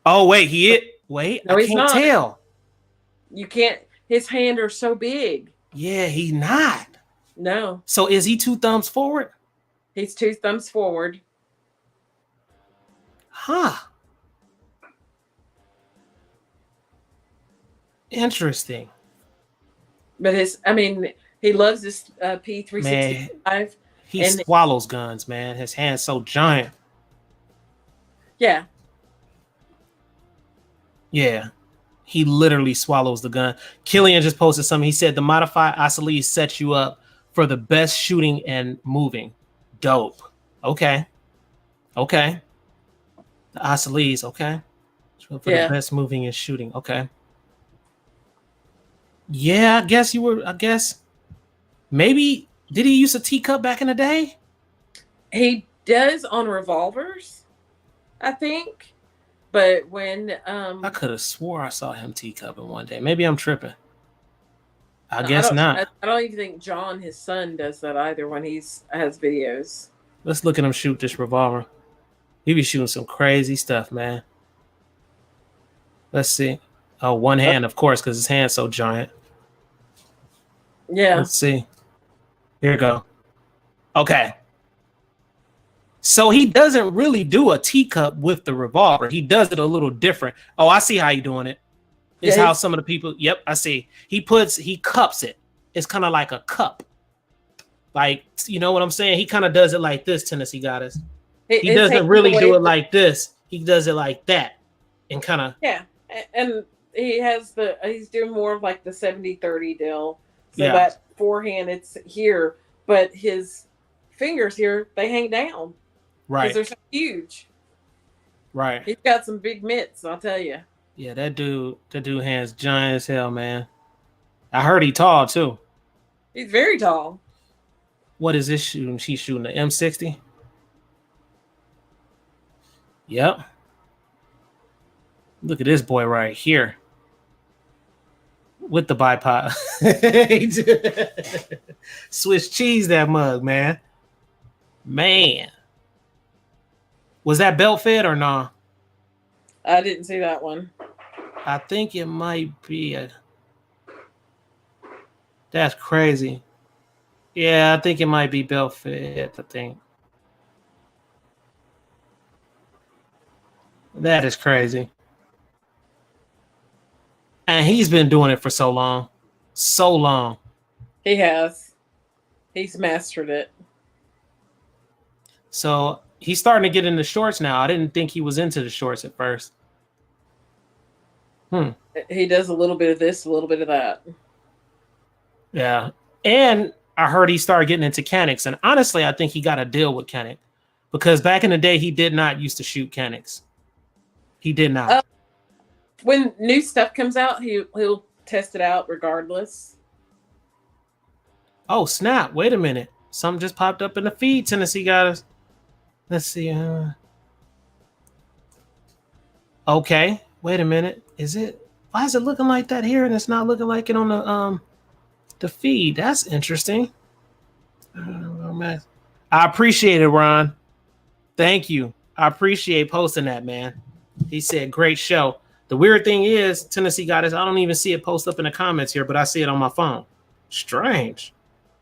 Oh, wait. Wait. No, I can't tell. You can't. His hands are so big. Yeah, he's not. No. So is he 2 thumbs forward? He's 2 thumbs forward. Huh. Interesting. But he loves this P365. He swallows guns, man. His hand's so giant. Yeah. Yeah. He literally swallows the gun. Killian just posted something. He said the modified I.T.T sets you up for the best shooting and moving. Dope. Okay. The I.T.Ts, okay. For the best moving and shooting. Okay. Yeah, I guess. Maybe. Did he use a teacup back in the day? He does on revolvers, I think. But when I could have swore I saw him teacupping one day. Maybe I'm tripping. I guess not. I don't even think John, his son, does that either when he has videos. Let's look at him shoot this revolver. He be shooting some crazy stuff, man. Let's see. Oh, one hand, of course, because his hand's so giant. Yeah. Let's see. Here we go. Okay. So he doesn't really do a teacup with the revolver. He does it a little different. Oh, I see how you're doing it. It's how some of the people. Yep, I see. He cups it. It's kind of like a cup. Like, you know what I'm saying? He kind of does it like this. Tennessee Goddess. He doesn't really do it like this. He does it like that, and kind of. Yeah, and he's doing more of like the 70-30 deal. So that forehand, it's here, but his fingers here, they hang down. Right. Because they're so huge. Right. He's got some big mitts, I'll tell you. Yeah, that dude hands giant as hell, man. I heard he tall too. He's very tall. What is this shooting? She's shooting the M60. Yep. Look at this boy right here. with the bipod. Swiss cheese that mug, man. Man. Was that belt fed or not? I didn't see that one. I think it might be a. That's crazy. Yeah, I think it might be belt fed, I think. That is crazy. And he's been doing it for so long. So long. He has. He's mastered it. So he's starting to get into shorts now. I didn't think he was into the shorts at first. He does a little bit of this, a little bit of that. Yeah. And I heard he started getting into Canics. And honestly, I think he got a deal with Canic. Because back in the day, he did not used to shoot Canics. He did not. When new stuff comes out, he'll test it out regardless. Oh, snap. Wait a minute. Something just popped up in the feed. Tennessee got us. Let's see. Okay. Wait a minute. Is it? Why is it looking like that here and it's not looking like it on the feed? That's interesting. I appreciate it, Ron. Thank you. I appreciate posting that, man. He said, great show. The weird thing is, Tennessee got us. I don't even see it post up in the comments here, but I see it on my phone. Strange.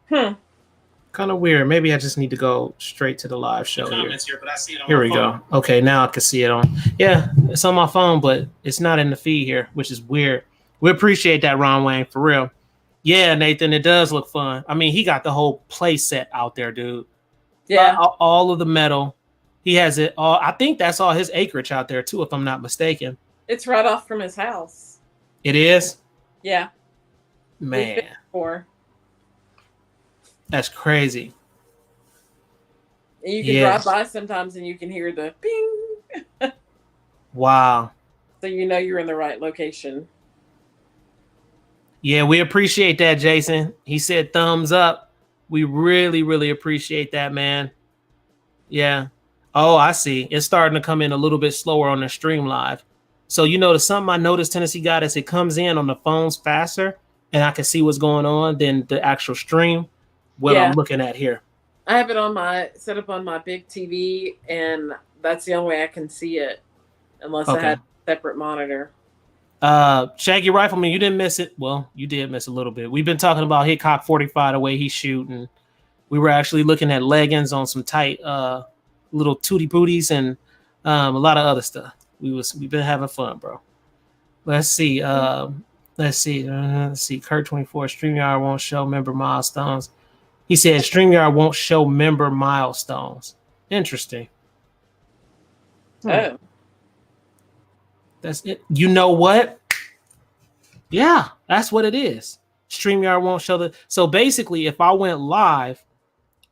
Kind of weird. Maybe I just need to go straight to the live show here. But I see it on here we phone. Go. Okay, now I can see it on. Yeah, it's on my phone, but it's not in the feed here, which is weird. We appreciate that, Ron Wayne, for real. Yeah, Nathan, it does look fun. I mean, he got the whole play set out there, dude. Yeah. All of the metal. He has it all. I think that's all his acreage out there, too, if I'm not mistaken. It's right off from his house. It is? Yeah. Man. That's crazy. You can drive by sometimes and you can hear the ping. Wow. So you know you're in the right location. Yeah, we appreciate that, Jason. He said thumbs up. We really, really appreciate that, man. Yeah. Oh, I see. It's starting to come in a little bit slower on the stream live. So, something I noticed Tennessee got is it comes in on the phones faster and I can see what's going on than the actual stream. I'm looking at here. I have it set up on my big TV, and that's the only way I can see it unless I had a separate monitor. Shaggy Rifleman, you didn't miss it. Well, you did miss a little bit. We've been talking about Hitchcock 45, the way he's shooting. We were actually looking at leggings on some tight little tootie booties and a lot of other stuff. We've been having fun, bro. Let's see. Let's see. Kurt 24. StreamYard won't show member milestones. He said StreamYard won't show member milestones. Interesting. Oh. That's it. You know what? Yeah, that's what it is. StreamYard won't show the. So basically, if I went live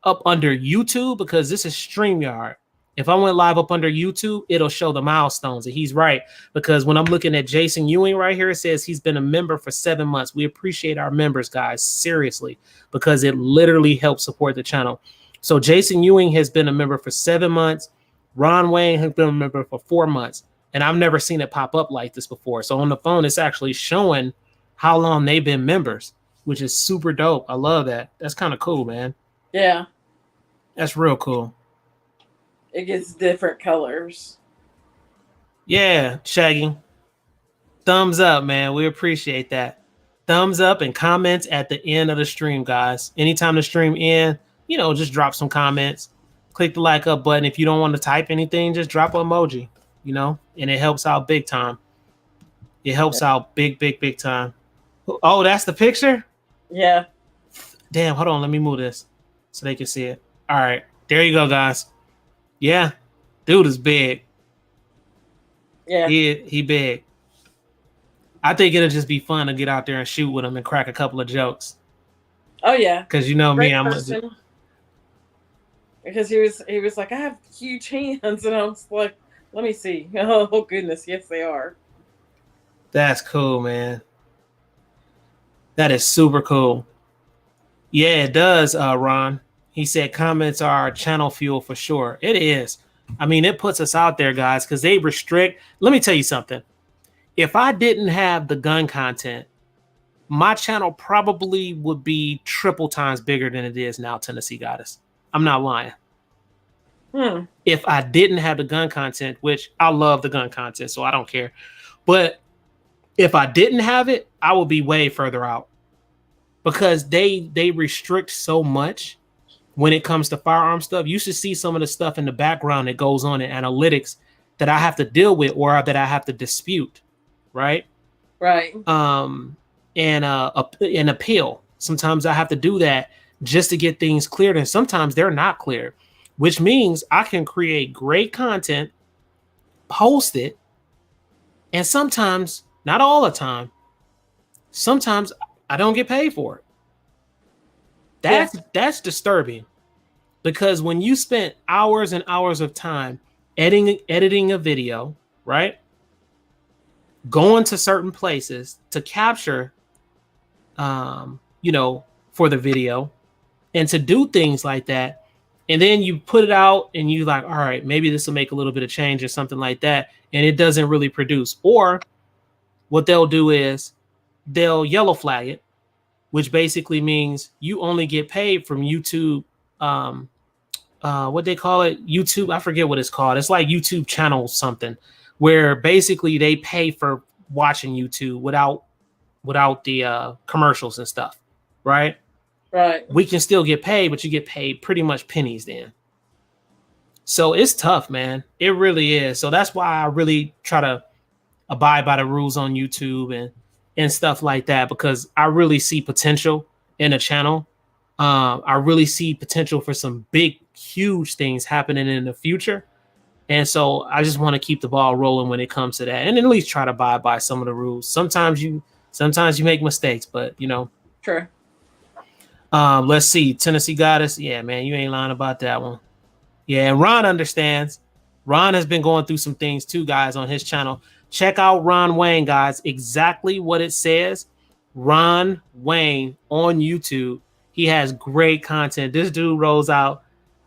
up under YouTube, because this is StreamYard, if I went live up under YouTube, it'll show the milestones. And he's right, because when I'm looking at Jason Ewing right here, it says he's been a member for 7 months. We appreciate our members, guys, seriously, because it literally helps support the channel. So Jason Ewing has been a member for 7 months. Ron Wayne has been a member for 4 months. And I've never seen it pop up like this before. So on the phone, it's actually showing how long they've been members, which is super dope. I love that. That's kind of cool, man. Yeah. That's real cool. It gets different colors. Yeah, Shaggy. Thumbs up, man. We appreciate that. Thumbs up and comments at the end of the stream, guys. Anytime the stream ends, just drop some comments. Click the like up button. If you don't want to type anything, just drop an emoji, and it helps out big time. It helps out big, big, big time. Oh, that's the picture? Yeah. Damn, hold on. Let me move this so they can see it. All right. There you go, guys. Yeah, dude is big. Yeah, he big. I think it'll just be fun to get out there and shoot with him and crack a couple of jokes. Oh yeah, because me, I'm because he was like, I have huge hands, and I was like, let me see. Oh goodness, yes they are. That's cool, man. That is super cool. Yeah, it does, Ron. He said comments are channel fuel for sure. It is. I mean, it puts us out there, guys, because they restrict. Let me tell you something. If I didn't have the gun content, my channel probably would be triple times bigger than it is now, Tennessee Goddess. I'm not lying. If I didn't have the gun content, which I love the gun content, so I don't care. But if I didn't have it, I would be way further out because they restrict so much when it comes to firearm stuff. You should see some of the stuff in the background that goes on in analytics that I have to deal with or that I have to dispute, right? Right. And an appeal. Sometimes I have to do that just to get things cleared, and sometimes they're not clear, which means I can create great content, post it, and sometimes, not all the time, sometimes I don't get paid for it. That's disturbing, because when you spent hours and hours of time editing a video, right? Going to certain places to capture, for the video and to do things like that. And then you put it out and you like, all right, maybe this will make a little bit of change or something like that. And it doesn't really produce. Or what they'll do is they'll yellow flag it, which basically means you only get paid from YouTube. What they call it? YouTube. I forget what it's called. It's like YouTube channel something where basically they pay for watching YouTube without the commercials and stuff. Right. We can still get paid, but you get paid pretty much pennies then. So it's tough, man. It really is. So that's why I really try to abide by the rules on YouTube and stuff like that, because I really see potential in a channel. I really see potential for some big, huge things happening in the future. And so I just want to keep the ball rolling when it comes to that, and at least try to abide by some of the rules. Sometimes you make mistakes, but Sure. Let's see. Tennessee Goddess. Yeah, man, you ain't lying about that one. Yeah, and Ron understands. Ron has been going through some things too, guys, on his channel. Check out Ron Wayne, guys. Exactly what it says. Ron Wayne on YouTube. He has great content. This dude rolls out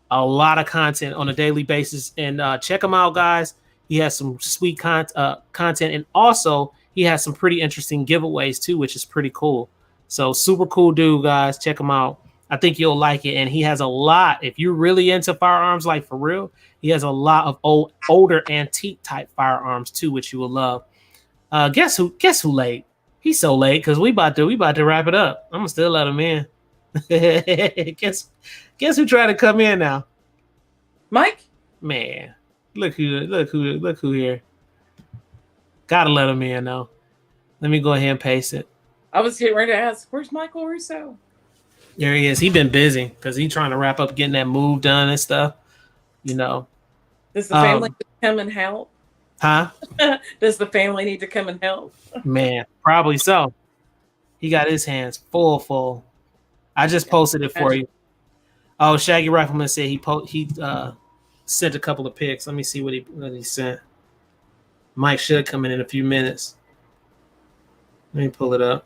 a lot of content on a daily basis. And check him out, guys. He has some sweet content. And also, he has some pretty interesting giveaways too, which is pretty cool. So super cool dude, guys. Check him out. I think you'll like it. And he has a lot. If you're really into firearms, like for real, he has a lot of older antique type firearms too, which you will love. Guess who late? He's so late because we about to wrap it up. I'm gonna still let him in. guess who tried to come in now? Mike? Man, look who here. Gotta let him in though. Let me go ahead and paste it. I was getting ready to ask, where's Michael Russo? There he is. He been busy because he's trying to wrap up getting that move done and stuff. Does the family come and help? Huh? Does the family need to come and help? Man, probably so. He got his hands full. I just posted it for you. Oh, Shaggy Rifleman said he sent a couple of pics. Let me see what he sent. Mike should come in a few minutes. Let me pull it up.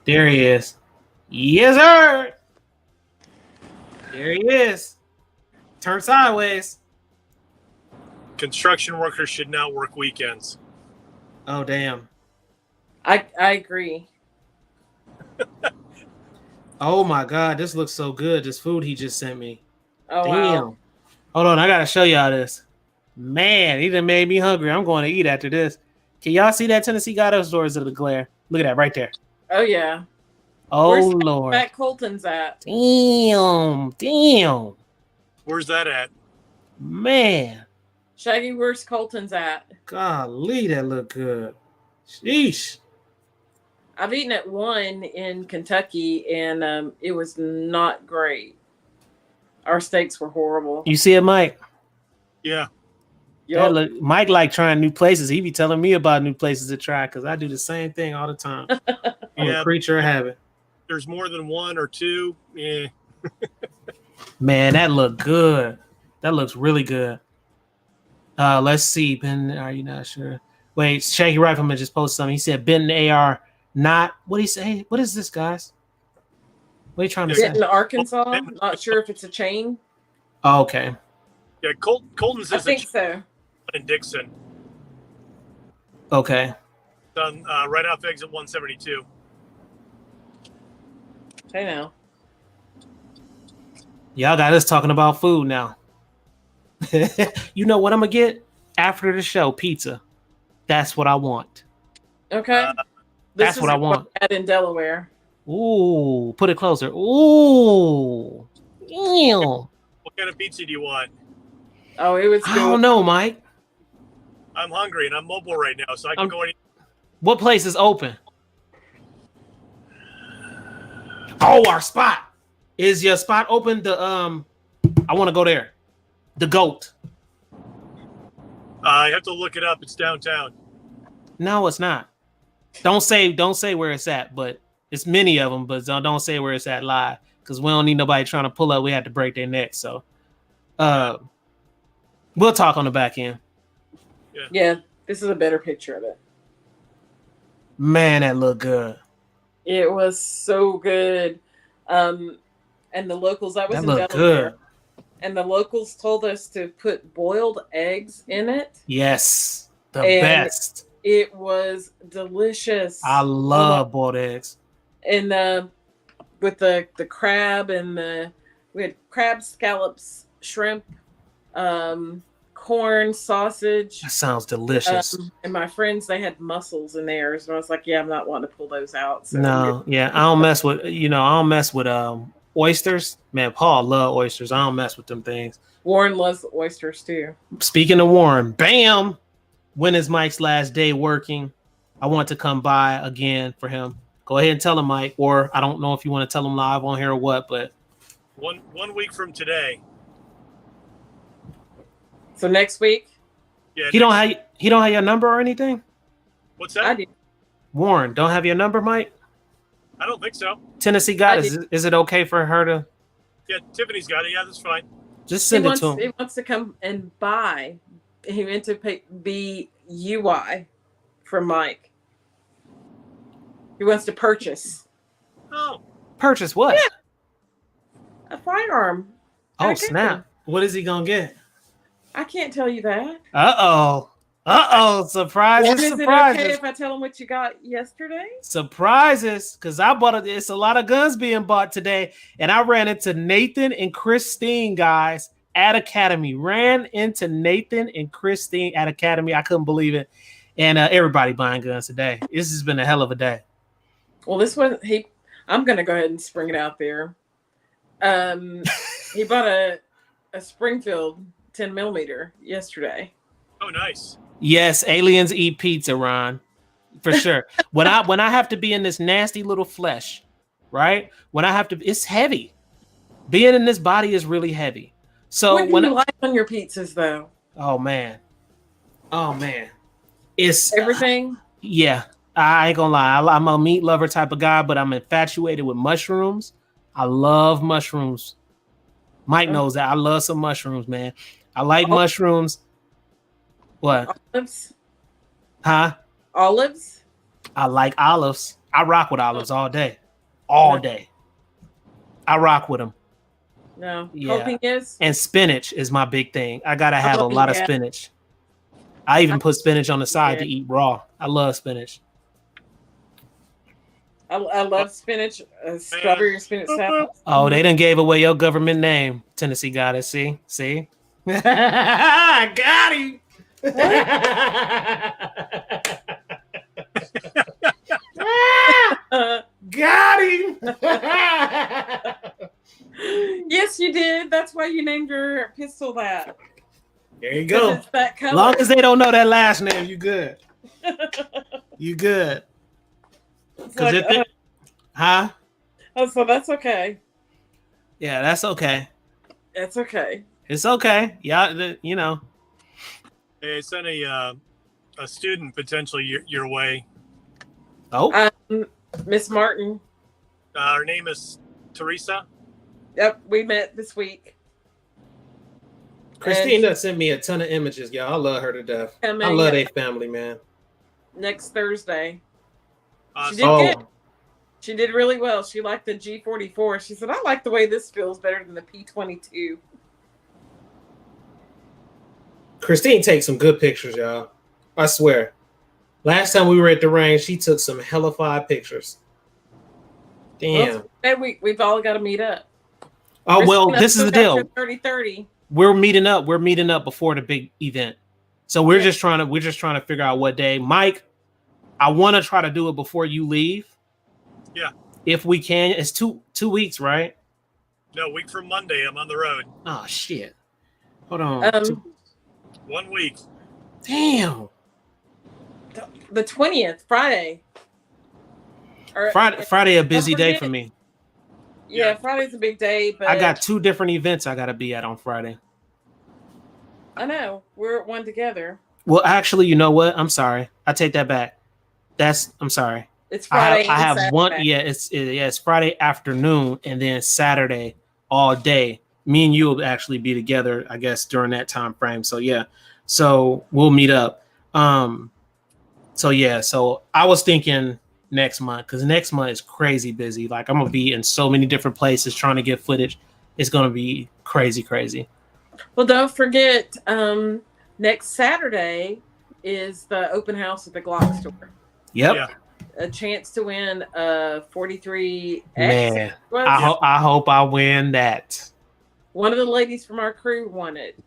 There he is. Yes, sir. There he is. Turn sideways. Construction workers should not work weekends. Oh, damn. I agree. Oh, my God. This looks so good. This food he just sent me. Oh, damn. wow. Hold on. I got to show y'all this. Man, he done made me hungry. I'm going to eat after this. Can y'all see that Tennessee Goddess doors of the glare? Look at that right there. Oh, yeah. Oh, where's Lord. Matt Colton's at? Damn. Where's that at? Man. Shaggy, where's Colton's at? Golly, that look good. Sheesh. I've eaten at one in Kentucky, and it was not great. Our steaks were horrible. You see it, Mike? Yeah. Yep. Mike like trying new places. He be telling me about new places to try because I do the same thing all the time. I'm a creature of habit. There's more than one or two. Yeah. Man, that look good. That looks really good. Let's see. Ben, are you not sure? Wait, Shaggy Rifleman just posted something. He said, Ben the AR, not. What did he say? What is this, guys? What are you trying to say? In Arkansas? Not sure if it's a chain. Oh, okay. Yeah, Colton says I think so. In Dixon. Okay. It's on right off exit 172. Hey now. Y'all got us talking about food now. You know what I'm gonna get after the show? Pizza. That's what I want. Okay. That's what I want. In Delaware. Ooh, put it closer. Ooh. Ew. What kind of pizza do you want? Oh, it was I good. don't know, Mike. I'm hungry and I'm mobile right now, so I can go any. What place is open? Oh, our spot. Is your spot open? I want to go there. The GOAT. I have to look it up. It's downtown. No, it's not. Don't say where it's at, but it's many of them. But don't say where it's at live, because we don't need nobody trying to pull up. We have to break their neck. So, we'll talk on the back end. Yeah, this is a better picture of it. Man, that looked good. It was so good. And the locals, that was in Delaware. Good. And the locals told us to put boiled eggs in it. Yes, the best. It was delicious. I love boiled eggs. And with the crab and we had crab, scallops, shrimp, corn, sausage. That sounds delicious. And my friends, they had mussels in theirs, and I was like, "Yeah, I'm not wanting to pull those out." So no, yeah, I don't mess with. I don't mess with oysters. Man, Paul love oysters. I don't mess with them things. Warren loves oysters too. Speaking of Warren, bam! When is Mike's last day working? I want to come by again for him. Go ahead and tell him, Mike, or I don't know if you want to tell him live on here or what, but 1 week from today. So next week? Yeah. He don't have your number or anything? What's that? I do. Warren, don't have your number, Mike? I don't think so. Tennessee got it. Is it okay for her to? Yeah, Tiffany's got it. Yeah, that's fine. Just send it to him. He wants to come and buy. He meant to pay BUI from Mike. He wants to purchase. Oh. Purchase what? Yeah. A firearm. Oh, snap. What is he going to get? I can't tell you that. Surprises, Is surprises. it okay if I tell him what you got yesterday? Surprises, because it's a lot of guns being bought today, and I ran into Nathan and Christine, guys, at Academy. Ran into Nathan and Christine at Academy. I couldn't believe it, and everybody buying guns today. This has been a hell of a day. Well, this one, I'm going to go ahead and spring it out there. He bought a Springfield 10 millimeter yesterday. Oh, nice. Yes, aliens eat pizza, Ron, for sure. when I have to be in this nasty little flesh, right? It's heavy. Being in this body is really heavy. So what do you like on your pizzas, though? Oh man, it's everything. Yeah, I ain't gonna lie. I'm a meat lover type of guy, but I'm infatuated with mushrooms. I love mushrooms. Mike knows that. I love some mushrooms, man. I like mushrooms. What? Olives? Huh? Olives? I like olives. I rock with olives all day. All day. I rock with them. No. Yeah. Coping is? And spinach is my big thing. I gotta have a lot of spinach. I even put spinach on the side to eat raw. I love spinach. I love spinach, strawberry spinach salad. Oh, they done gave away your government name. Tennessee got it. See? I got him. Got him. Yes, you did. That's why you named your pistol that. There you go. It's that color. As long as they don't know that last name, you good. You good. Like, huh? Oh, so that's okay. Yeah, that's okay. It's okay. It's okay. Yeah, you know. Hey, I sent a student potentially your way. Oh, Miss Martin. Her name is Teresa. Yep, we met this week. Christina sent me a ton of images, y'all. I love her to death. I love their family, man. Next Thursday. Awesome. She did good. She did really well. She liked the G44. She said, I like the way this feels better than the P22. Christine takes some good pictures, y'all. I swear. Last time we were at the range, she took some hellified pictures. Damn. Well, we've all got to meet up. Oh, well, this is the deal. 30-30. We're meeting up. We're meeting up before the big event. So we're just trying to figure out what day. Mike, I want to try to do it before you leave. Yeah. If we can. It's two weeks, right? No, week from Monday. I'm on the road. Oh, shit. Hold on. 1 week. Damn. The 20th, Friday. Friday a busy day for me. Yeah, Friday's a big day, but I got 2 different events I got to be at on Friday. I know. We're at one together. Well, actually, you know what? I'm sorry. I take that back. I'm sorry. It's Friday. I have one. Yeah, it's Friday afternoon and then Saturday all day. Me and you will actually be together, I guess, during that time frame. So yeah, so we'll meet up. So yeah, so I was thinking next month because next month is crazy busy. Like I'm gonna be in so many different places trying to get footage. It's gonna be crazy. Well, don't forget, next Saturday is the open house at the Glock store. Yep. Yeah. A chance to win a 43X. Man, I hope I win that. One of the ladies from our crew won it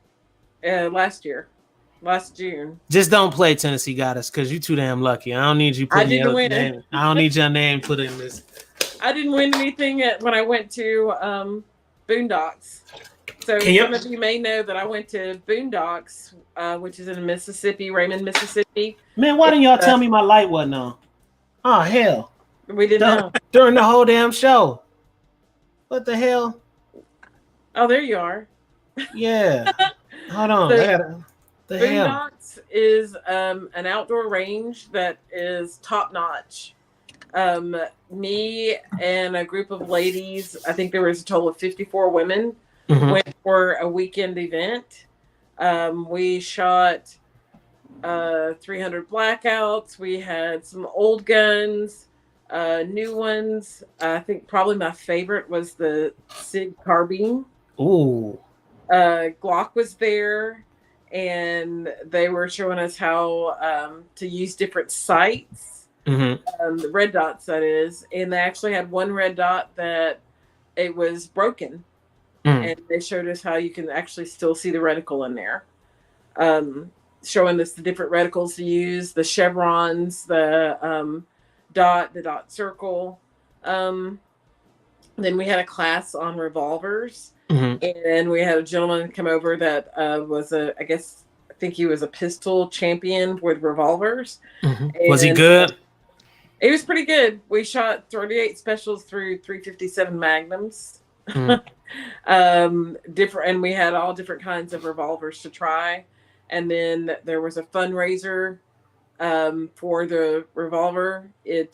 last June. Just don't play Tennessee Got Us because you're too damn lucky. I don't need you putting your name. I don't need your name put in this. I didn't win anything when I went to Boondocks. So some of you may know that I went to Boondocks, which is in Mississippi, Raymond, Mississippi. Man, why didn't y'all tell me my light wasn't on? Oh, hell. We didn't know. During the whole damn show. What the hell? Oh, there you are. Yeah. Hold on. So, Boondocks is an outdoor range that is top notch. Me and a group of ladies, I think there was a total of 54 women, went for a weekend event. We shot 300 blackouts. We had some old guns, new ones. I think probably my favorite was the SIG carbine. Ooh. Glock was there, and they were showing us how to use different sights. The red dots, that is. And they actually had one red dot that it was broken. And they showed us how you can actually still see the reticle in there. Showing us the different reticles to use, the chevrons, the dot circle. Then we had a class on revolvers. And we had a gentleman come over that was I think he was a pistol champion with revolvers. Was he good? He was pretty good. We shot 38 specials through 357 magnums. Different, and we had all different kinds of revolvers to try. And then there was a fundraiser for the revolver. You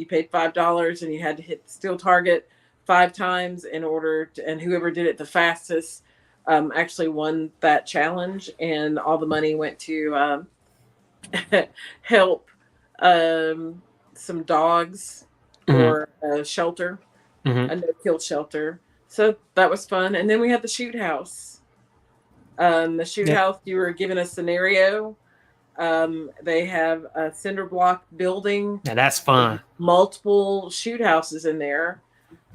paid $5 and you had to hit the steel target 5 times in order to, and whoever did it the fastest actually won that challenge. And all the money went to help some dogs or a shelter, a no-kill shelter. So that was fun. And then we had the shoot house. The shoot house, you were given a scenario. They have a cinder block building. Yeah, that's fun. Multiple shoot houses in there.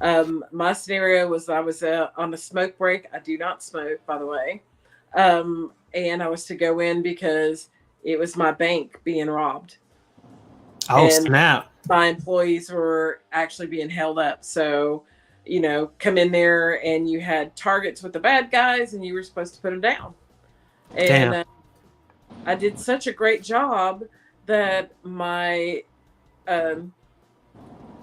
My scenario was I was on a smoke break. I do not smoke, by the way. And I was to go in because it was my bank being robbed. Oh, and snap. My employees were actually being held up. So, come in there and you had targets with the bad guys and you were supposed to put them down. And I did such a great job that my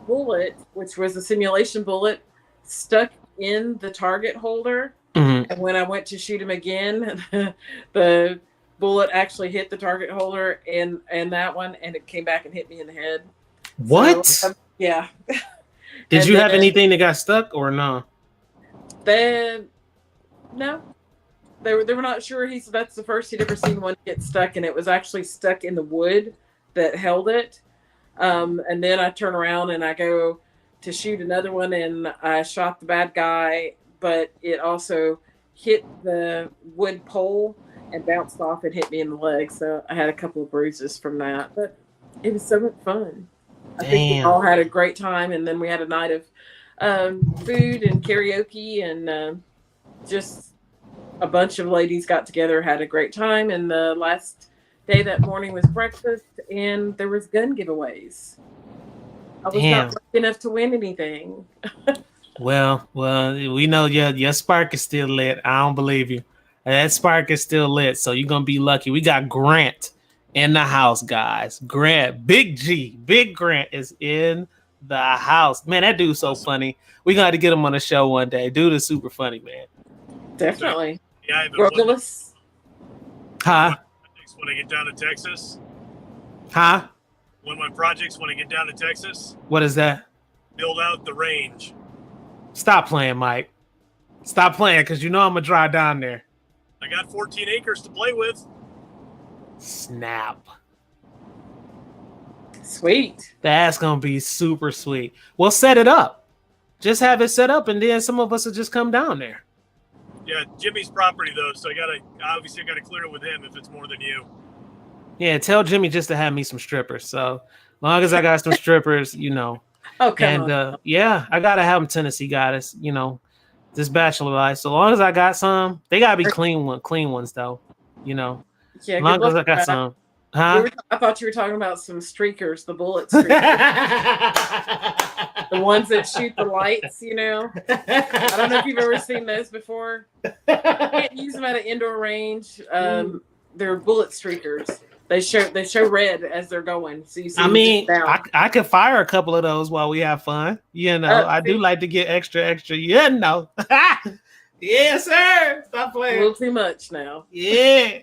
bullet, which was a simulation bullet, stuck in the target holder. And when I went to shoot him again, the bullet actually hit the target holder and that one, and it came back and hit me in the head. What? So, yeah. Did you have anything that got stuck or no? No. They were not sure. He said that's the first he'd ever seen one get stuck, and it was actually stuck in the wood that held it. And then I turn around and I go to shoot another one, and I shot the bad guy, but it also hit the wood pole and bounced off and hit me in the leg. So I had a couple of bruises from that, but It was so much fun. I think we Damn. all had a great time, and then we had a night of food and karaoke, and just a bunch of ladies got together, had a great time. And the last day that morning was breakfast, and there was gun giveaways. I was Damn. not lucky enough to win anything. Well, we know your spark is still lit. I don't believe you. That spark is still lit, so you're gonna be lucky. We got Grant in the house, guys. Grant, Big Grant is in the house. Man, that dude's so funny. We got to get him on the show one day. Dude is super funny, man. Definitely. Yeah, Gorgulus. Huh? When I get down to Texas. Huh? One of my projects when I get down to Texas. What is that? Build out the range. Stop playing, Mike. Stop playing, because you know I'm going to drive down there. I got 14 acres to play with. Snap. Sweet. That's going to be super sweet. Well, set it up. Just have it set up, and then some of us will just come down there. Yeah, Jimmy's property, though, so I got to clear it with him if it's more than you. Yeah, tell Jimmy just to have me some strippers. So long as I got some strippers, you know. Oh, come on. Yeah, I got to have them Tennessee guys, you know, this bachelor life. So long as I got some, they got to be clean ones, though, you know. Yeah, as long as I got some. Huh? I thought you were talking about some streakers, the bullet streakers. The ones that shoot the lights, you know. I don't know if you've ever seen those before. You can't use them at an indoor range. They're bullet streakers. They show red as they're going. So you see. I mean, I could fire a couple of those while we have fun. You know, I do like to get extra. You know. Yes, sir. Stop playing. A little too much now. Yeah.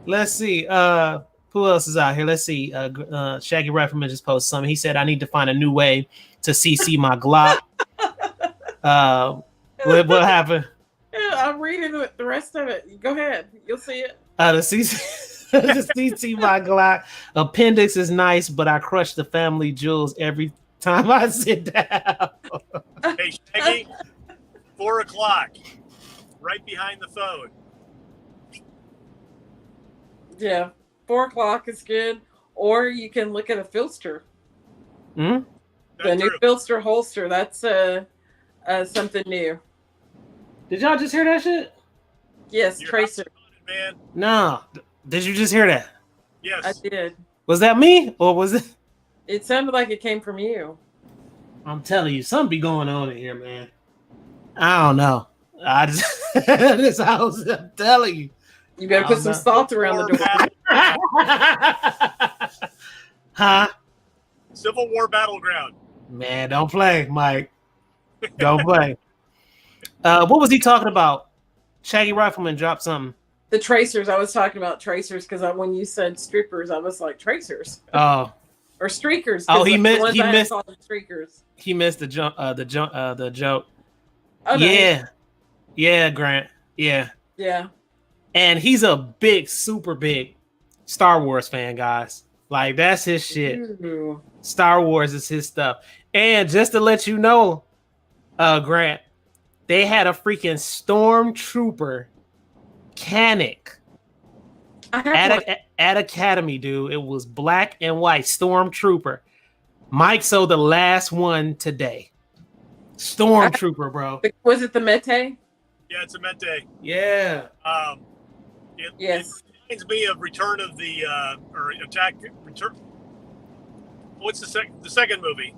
Let's see. Who else is out here? Let's see. Shaggy Rifleman just posted something. He said, I need to find a new way to CC my Glock. What happened? Yeah, I'm reading the rest of it. Go ahead. You'll see it. The CC, the CC my Glock. Appendix is nice, but I crush the family jewels every time I sit down. Hey, Shaggy, 4:00, right behind the phone. Yeah, 4:00 is good. Or you can look at a Filster. Hmm? The new Filster holster. That's something new. Did y'all just hear that shit? Yes, You're Tracer. Man. No. Did you just hear that? Yes. I did. Was that me or was it? It sounded like it came from you. I'm telling you, something be going on in here, man. I don't know. I just this house. I'm telling you. You better put some salt around the door. Huh? Civil War battleground. Man, don't play, Mike. Don't play. What was he talking about? Shaggy Rifleman dropped something. The tracers. I was talking about tracers because when you said strippers, I was like tracers. Oh. Or streakers. Oh, he missed streakers. He missed the joke. Oh, yeah. No. Yeah, Grant. Yeah. Yeah. And he's a big, super big Star Wars fan, guys. Like, that's his shit. Ooh. Star Wars is his stuff. And just to let you know, Grant, they had a freaking stormtrooper Canic at Academy, dude. It was black and white stormtrooper. Mike sold the last one today. Stormtrooper, bro. Was it the Mete? Yeah, it's a Mete. Yeah. Yes. It reminds me of Return of the or Attack Return. What's the second movie?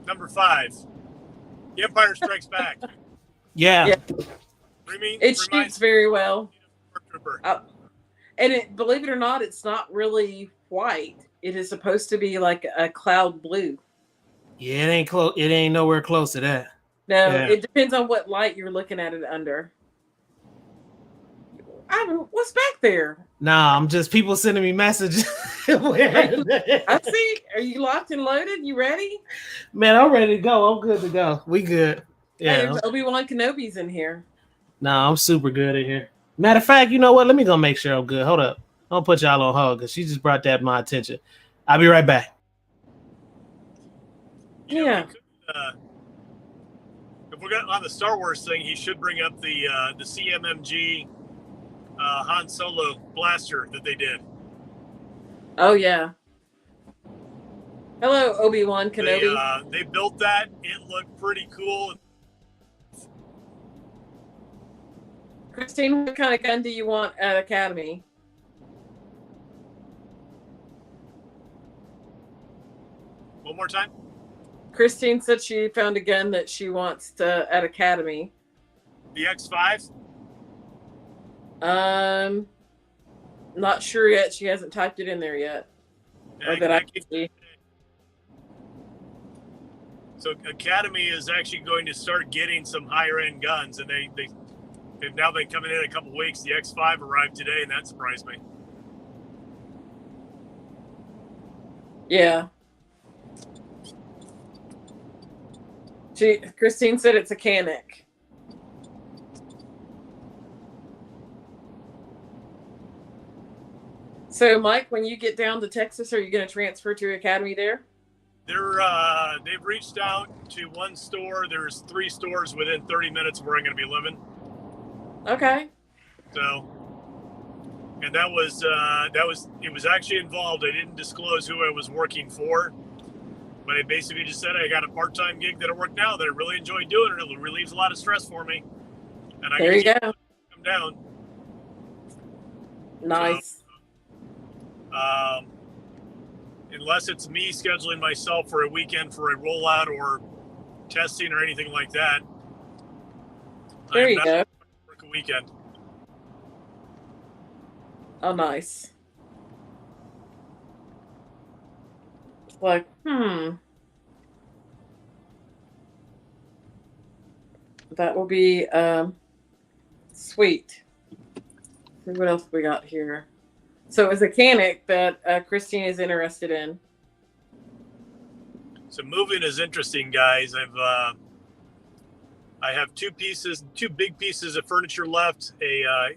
Number 5. The Empire Strikes Back. Yeah. It shoots very well. And believe it or not, it's not really white. It is supposed to be like a cloud blue. Yeah, it ain't close. It ain't nowhere close to that. No, It depends on what light you're looking at it under. What's back there? Nah, I'm just people sending me messages. I see. Are you locked and loaded? You ready? Man, I'm ready to go. I'm good to go. We good. Yeah. Hey, Obi-Wan Kenobi's in here. Nah, I'm super good in here. Matter of fact, you know what? Let me go make sure I'm good. Hold up. I'll put y'all on hold because she just brought that to my attention. I'll be right back. Yeah. If we're on the Star Wars thing, he should bring up the CMMG Han Solo blaster that they did. Oh yeah. Hello, Obi-Wan Kenobi. They built that. It looked pretty cool. Christine, what kind of gun do you want at Academy? One more time. Christine said she found a gun that she wants at Academy. The X5? Not sure yet. She hasn't typed it in there yet. Yeah, or that I can see. So Academy is actually going to start getting some higher end guns, and they've now been coming in a couple weeks. The X5 arrived today, and that surprised me. Yeah. Christine said it's a Canic. So, Mike, when you get down to Texas, are you going to transfer to Academy there? They've reached out to one store. There's 3 stores within 30 minutes of where I'm going to be living. Okay. So, and it was actually involved. I didn't disclose who I was working for, but I basically just said I got a part-time gig that I work now that I really enjoy doing, and it relieves a lot of stress for me. And there you go. Come down. Nice. So, unless it's me scheduling myself for a weekend for a rollout or testing or anything like that. There you go. Work a weekend. Oh, nice. Like, that will be sweet. What else we got here? So it was a Canic that Christine is interested in. So moving is interesting, guys. I have 2 big pieces of furniture left, a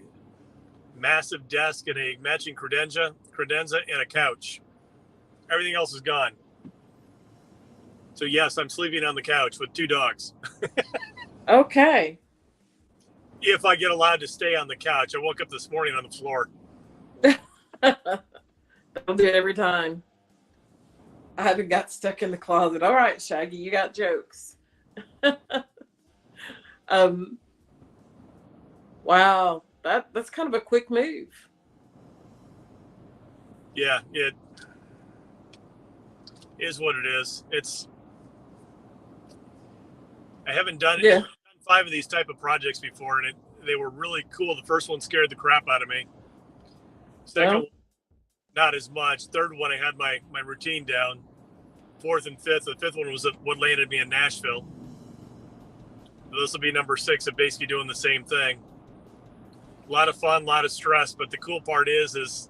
massive desk and a matching credenza and a couch. Everything else is gone. So yes, I'm sleeping on the couch with 2 dogs. Okay. If I get allowed to stay on the couch. I woke up this morning on the floor. I'll do it every time. I haven't got stuck in the closet. All right, Shaggy, you got jokes. Wow, that's kind of a quick move. Yeah, it is what it is. I haven't done 5 of these type of projects before, and they were really cool. The first one scared the crap out of me. Second one, not as much. Third one, I had my routine down. 4th and 5th. The 5th one was what landed me in Nashville. This will be number 6 of basically doing the same thing. A lot of fun, a lot of stress, but the cool part is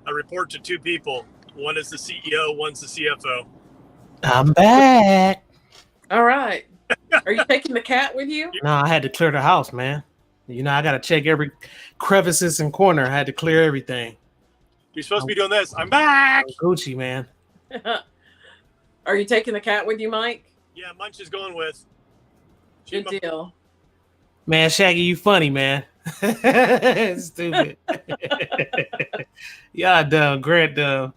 I report to 2 people. One is the CEO, one's the CFO. I'm back. All right. Are you taking the cat with you? No, I had to clear the house, man. You know, I got to check every crevices and corner. I had to clear everything. You're supposed to be doing this. I'm back. Gucci, man. Are you taking the cat with you, Mike? Yeah, Munch is going with. Good deal. Man, Shaggy, you funny, man. Stupid. Y'all dumb, Grant dumb.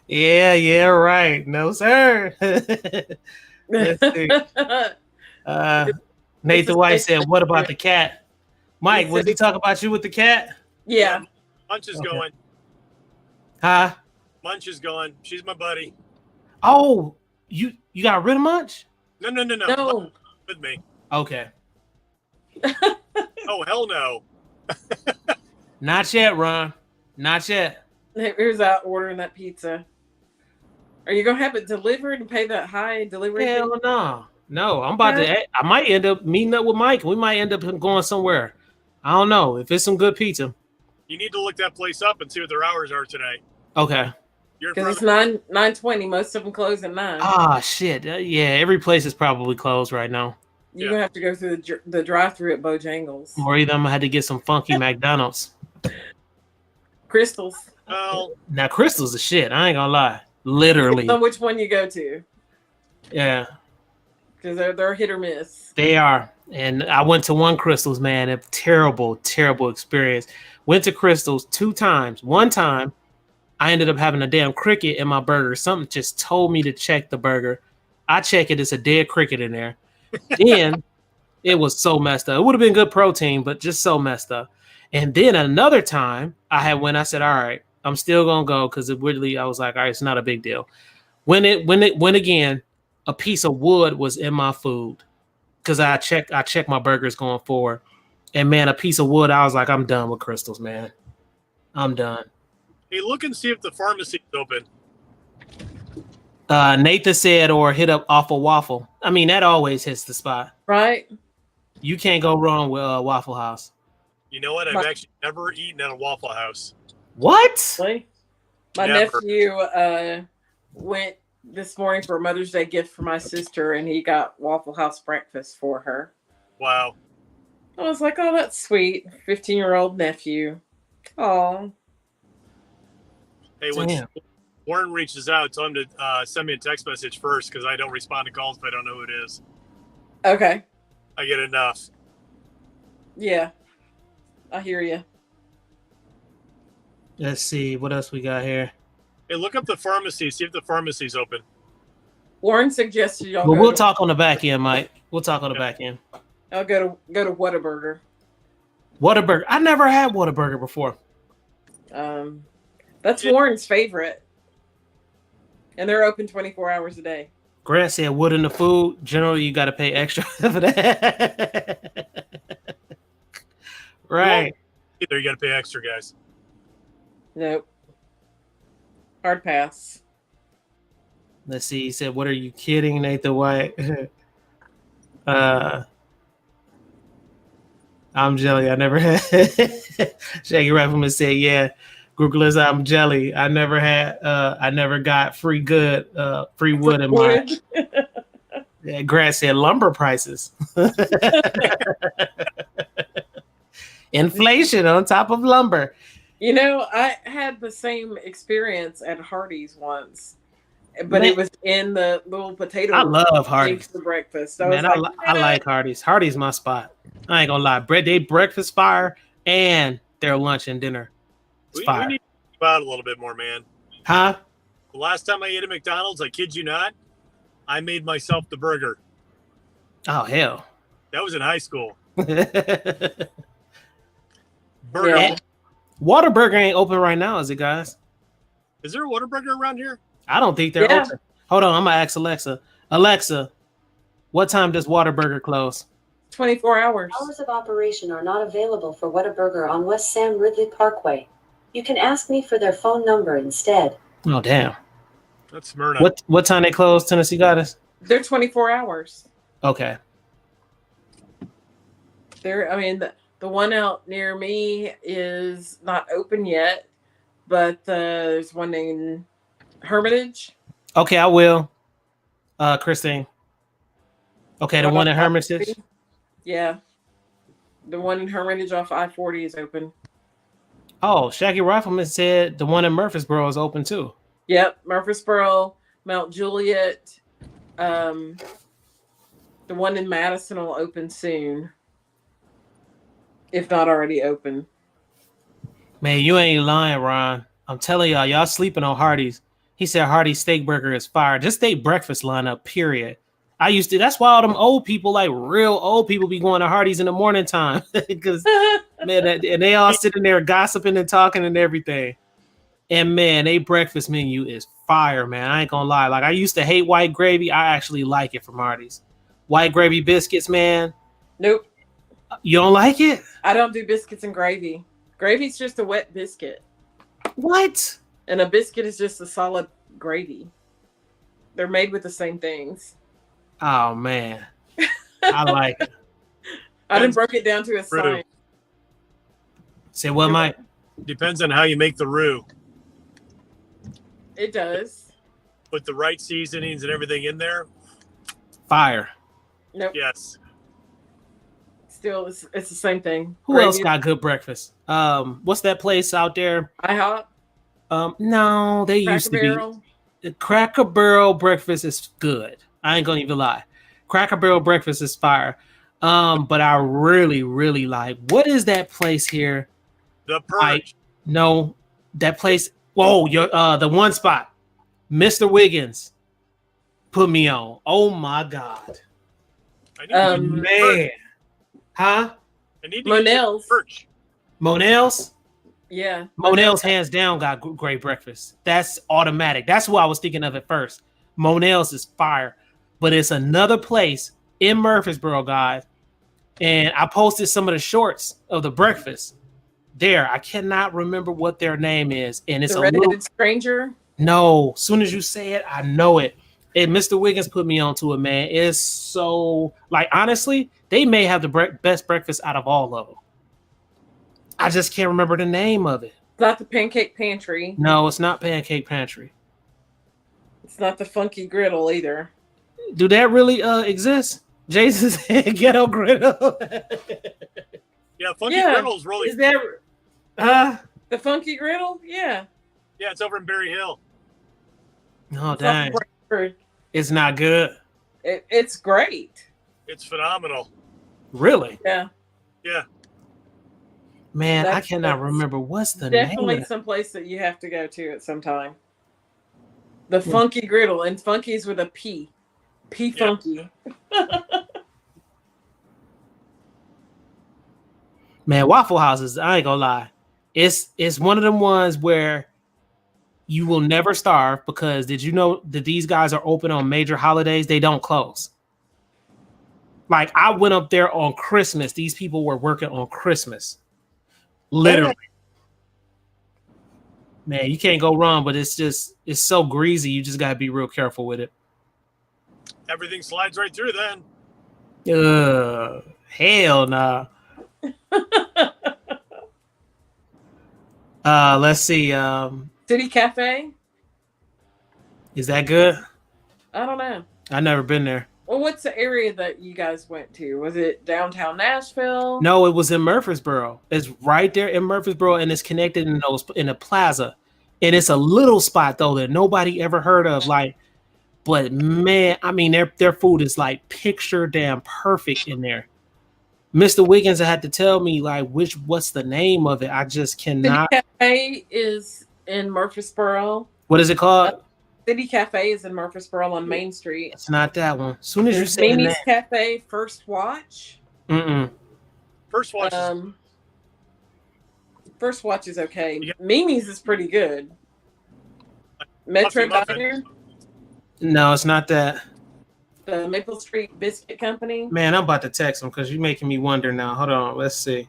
Yeah, right. No, sir. Let's see. Nathan White said, "What about the cat?" Mike, what did he talk about you with the cat? Yeah. Munch is going. Huh? Munch is going. She's my buddy. Oh, you got rid of Munch? No. No. With me. Okay. Oh, hell no. Not yet, Ron. Not yet. Here's out ordering that pizza. Are you gonna have it delivered and pay that high delivery fee? Hell no. No, I'm about to. I might end up meeting up with Mike. We might end up going somewhere. I don't know if it's some good pizza. You need to look that place up and see what their hours are tonight. Okay. Because it's 9:20. Most of them close at 9. Ah, shit. Yeah, every place is probably closed right now. You're gonna have to go through the drive-through at Bojangles. Or either I'm gonna have to get some funky McDonald's. Crystals. Well, now Crystals are shit. I ain't gonna lie. Literally. So which one you go to? Yeah. Because they're hit or miss. They are. And I went to one Crystals, man. A terrible, terrible experience. Went to Crystals 2 times. One time, I ended up having a damn cricket in my burger. Something just told me to check the burger. I check it, it's a dead cricket in there. Then it was so messed up. It would have been good protein, but just so messed up. And then another time I said, all right, I'm still gonna go because it weirdly I was like, all right, it's not a big deal. When it went again, a piece of wood was in my food because I checked my burgers going forward. And man, a piece of wood, I was like, I'm done with crystals, man. I'm done. Hey, look and see if the pharmacy's open. Nathan said, or hit up Awful Waffle. I mean, that always hits the spot. Right. You can't go wrong with Waffle House. You know what? I've actually never eaten at a Waffle House. What? My nephew went this morning for a Mother's Day gift for my sister, and he got Waffle House breakfast for her. Wow. I was like, oh, that's sweet. 15-year-old nephew. Oh. Hey, when Warren reaches out, tell him to send me a text message first because I don't respond to calls if I don't know who it is. Okay. I get enough. Yeah. I hear you. Let's see. What else we got here? Hey, look up the pharmacy. See if the pharmacy's open. Warren suggested y'all we'll talk on the back end, Mike. We'll talk on the back end. I'll go to Whataburger. Whataburger. I never had Whataburger before. That's Warren's favorite. And they're open 24 hours a day. Grant said wood in the food. Generally, you got to pay extra for that. Right. Either you got to pay extra, guys. Nope. Hard pass. Let's see. He said, what are you kidding, Nathan White? I'm jelly. I never had. Shaggy Rifleman said, yeah. Google is I'm jelly. I never got free wood in mine. Yeah, Grant said lumber prices. Inflation on top of lumber. You know, I had the same experience at Hardee's once, but it was in the little potato. I love Hardee's for breakfast. I like Hardee's. Hardee's my spot. I ain't gonna lie. They breakfast fire and their lunch and dinner. We need to think about it a little bit more, man. Huh? The last time I ate at McDonald's, I kid you not, I made myself the burger. Oh hell! That was in high school. Burger. Yeah. Whataburger ain't open right now, is it, guys? Is there a Whataburger around here? I don't think they're open. Hold on, I'm gonna ask Alexa. Alexa, what time does Whataburger close? 24 hours. Hours of operation are not available for Whataburger on West Sam Ridley Parkway. You can ask me for their phone number instead. Oh damn. That's Smyrna. What time they close, Tennessee Goddess? They're 24 hours. Okay. The one out near me is not open yet, but there's one in Hermitage. Okay, I will. Christine. Okay, the one in Hermitage? Yeah. The one in Hermitage off I-40 is open. Oh, Shaggy Rifleman said the one in Murfreesboro is open too. Yep, Murfreesboro, Mount Juliet. The one in Madison will open soon, if not already open. Man, you ain't lying, Ron. I'm telling y'all sleeping on Hardee's. He said Hardee's steak burger is fire. Just steak breakfast lineup, period. That's why all them old people, like real old people, be going to Hardee's in the morning time. Because, man, and they all sitting there gossiping and talking and everything. And, man, they breakfast menu is fire, man. I ain't gonna lie. Like, I used to hate white gravy. I actually like it from Hardee's. White gravy biscuits, man. Nope. You don't like it? I don't do biscuits and gravy. Gravy's just a wet biscuit. What? And a biscuit is just a solid gravy. They're made with the same things. Oh, man. I like it. I done broke it down to a science. Say what, Mike? Depends on how you make the roux. It does. Put the right seasonings and everything in there. Fire. Nope. Yes. Still, it's the same thing. Who else got good breakfast? What's that place out there? IHOP. No, they used to be. The Cracker Barrel breakfast is good. I ain't gonna even lie. Cracker Barrel breakfast is fire. But I really, really like. What is that place here? The Purge. No, that place. Whoa, the one spot, Mr. Wiggins put me on. Oh my God. Man. Huh? I need to Monell's. Monell's? Yeah. Monell's hands down got great breakfast. That's automatic. That's what I was thinking of at first. Monell's is fire. But it's another place in Murfreesboro, guys. And I posted some of the shorts of the breakfast there. I cannot remember what their name is. And it's the Redheaded Stranger? No. As soon as you say it, I know it. And Mr. Wiggins put me onto it, man. It's so, like, honestly, they may have the best breakfast out of all of them. I just can't remember the name of it. It's not the Pancake Pantry. No, it's not Pancake Pantry. It's not the Funky Griddle either. Do that really exist? Jason's Ghetto Griddle. Yeah, Funky Griddle is really. Is that the Funky Griddle? Yeah. Yeah, it's over in Berry Hill. Oh, dang. It's not good. It's great. It's phenomenal. Really? Yeah. Yeah. Man, I cannot remember what's the name. Definitely Definitely someplace that you have to go to at some time. The Funky Griddle, and Funky's with a P. P Funky. Man, Waffle Houses, I ain't gonna lie. It's one of them ones where you will never starve, because did you know that these guys are open on major holidays? They don't close. Like, I went up there on Christmas. These people were working on Christmas. Literally. Man, you can't go wrong, but it's so greasy. You just got to be real careful with it. Everything slides right through then. Hell nah. Let's see. City Cafe? Is that good? I don't know. I've never been there. Well, what's the area that you guys went to? Was it downtown Nashville? No, it was in Murfreesboro. It's right there in Murfreesboro, and it's connected in a plaza. And it's a little spot though that nobody ever heard of. Like, but man, I mean, their food is like picture damn perfect in there. Mr. Wiggins had to tell me like what's the name of it. I just cannot. City Cafe is in Murfreesboro. What is it called? City Cafe is in Murfreesboro on Main Street. It's not that one. As soon as you say Mimi's Cafe, First Watch. First Watch. First Watch is okay. Yeah. Mimi's is pretty good. Metro Diner. No, it's not that. The Maple Street Biscuit Company. Man, I'm about to text him because you're making me wonder now. Hold on, let's see.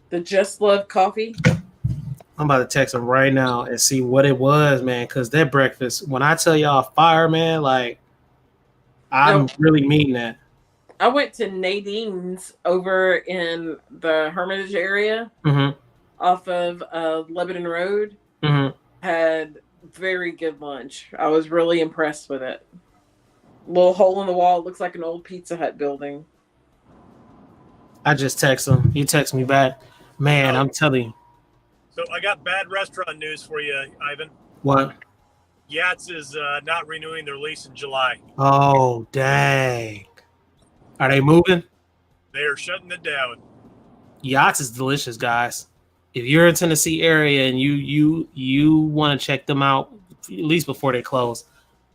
The Just Love Coffee. I'm about to text him right now and see what it was, man. Because that breakfast, when I tell y'all fire, man, like I'm really meaning that. I went to Nadine's over in the Hermitage area, off of Lebanon Road. Had very good lunch. I was really impressed with it. Little hole in the wall. It looks like an old Pizza Hut building. I just text him. He texts me back. Man, I'm telling you. So I got bad restaurant news for you, Ivan. What? Yachts is not renewing their lease in July. Oh, dang. Are they moving? They are shutting it down. Yachts is delicious, guys. If you're in Tennessee area and you want to check them out, at least before they close,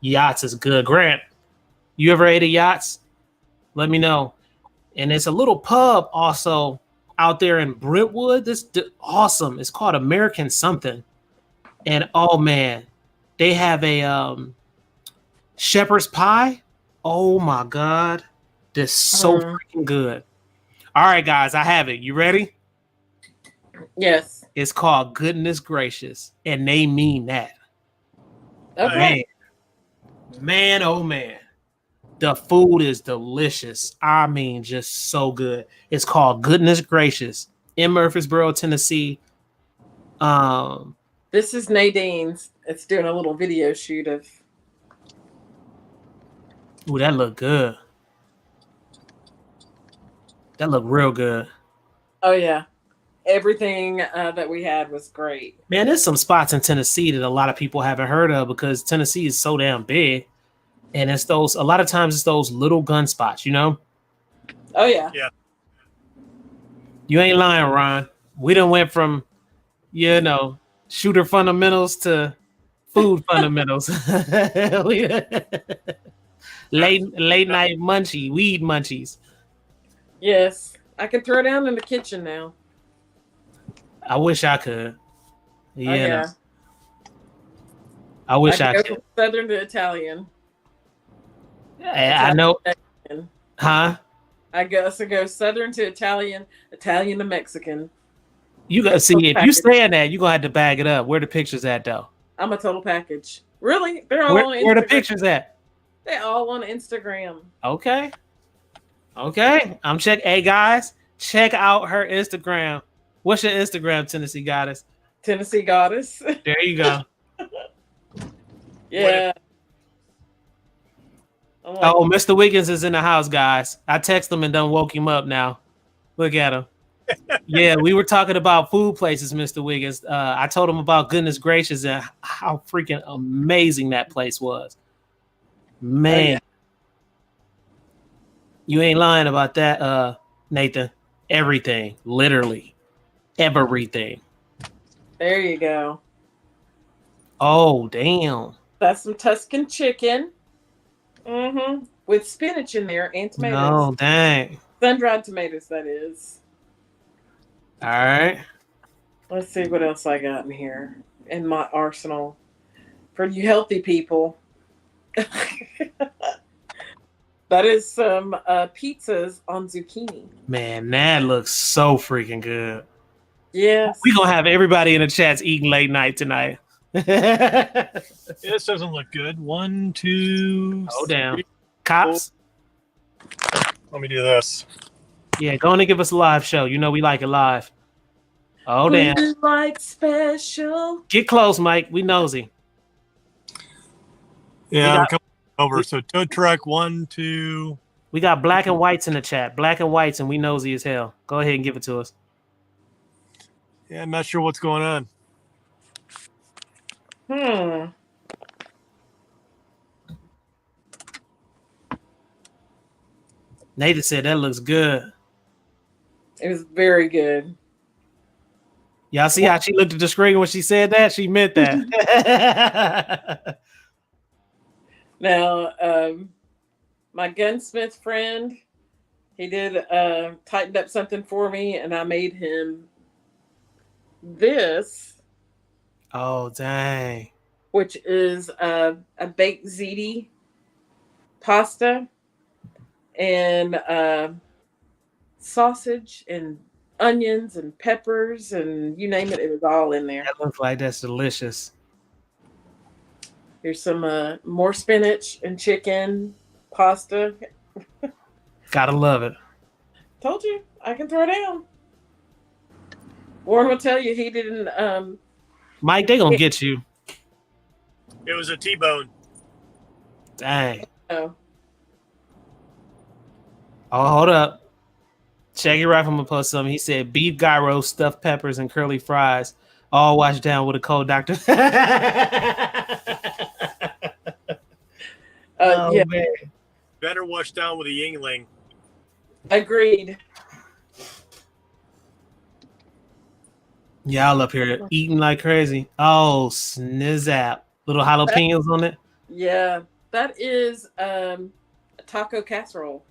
Yachts is good. Grant, you ever ate at Yachts? Let me know. And it's a little pub also out there in Brentwood. This awesome. It's called American something. And oh man, they have a shepherd's pie. Oh my God. This is so freaking good. All right, guys, I have it. You ready? Yes. It's called Goodness Gracious. And they mean that. Okay. Man, oh man. The food is delicious. I mean, just so good. It's called Goodness Gracious in Murfreesboro, Tennessee. This is Nadine's. It's doing a little video shoot of. Ooh, that looked good. That looked real good. Oh yeah, everything that we had was great. Man, there's some spots in Tennessee that a lot of people haven't heard of because Tennessee is so damn big. And it's a lot of times it's those little gun spots, you know? Oh, yeah. Yeah. You ain't lying, Ron. We done went from, shooter fundamentals to food fundamentals. late night weed munchies. Yes, I can throw down in the kitchen now. I wish I could. Yeah. I wish I could. Southern to Italian. I know. Mexican. Huh? I guess I go Southern to Italian, Italian to Mexican. You gotta see if you saying that, you're gonna have to bag it up. Where the pictures at though? I'm a total package. Really? They're all on Instagram. Where the pictures at? They're all on Instagram. Okay. I'm checking. Hey guys, check out her Instagram. What's your Instagram, Tennessee Goddess? Tennessee Goddess. There you go. Yeah. Oh, Mr. Wiggins is in the house, guys. I text him and done woke him up now. Look at him. Yeah, we were talking about food places, Mr. Wiggins. I told him about Goodness Gracious and how freaking amazing that place was. Man. Oh, yeah. You ain't lying about that, Nathan. Everything. Literally. Everything. There you go. Oh, damn. That's some Tuscan chicken. Mm-hmm. With spinach in there and tomatoes. Oh, dang. Sun-dried tomatoes, that is. All right. Let's see what else I got in here in my arsenal for you healthy people. That is some pizzas on zucchini. Man, that looks so freaking good. Yes. We're going to have everybody in the chats eating late night tonight. This doesn't look good. 1, 2. Oh, damn. Cops. Let me do this. Yeah, go on and give us a live show. You know we like it live. Oh, damn. Blue light special. Get close, Mike. We nosy. Yeah, I'm coming over. So tow truck 1, 2. We got black and whites in the chat. Black and whites, and we nosy as hell. Go ahead and give it to us. Yeah, I'm not sure what's going on. Nathan said that looks good. It was very good. Y'all see how she looked at the screen when she said that? She meant that. Now, my gunsmith friend, he did tightened up something for me, and I made him this. Oh, dang. Which is a baked ziti pasta and sausage and onions and peppers and you name it, it was all in there. That looks like that's delicious. Here's some more spinach and chicken pasta. Gotta love it. Told you, I can throw down. Warren will tell you he didn't. Mike, they gonna get you. It was a T-bone. Dang. Oh. Oh, hold up. Shaggy Rifle gonna post something. He said beef gyro, stuffed peppers, and curly fries, all washed down with a cold Dr. Yeah. Man. Better wash down with a Yingling. Agreed. Y'all up here eating like crazy. Oh, snizzap. Little jalapenos on it. Yeah, that is a taco casserole.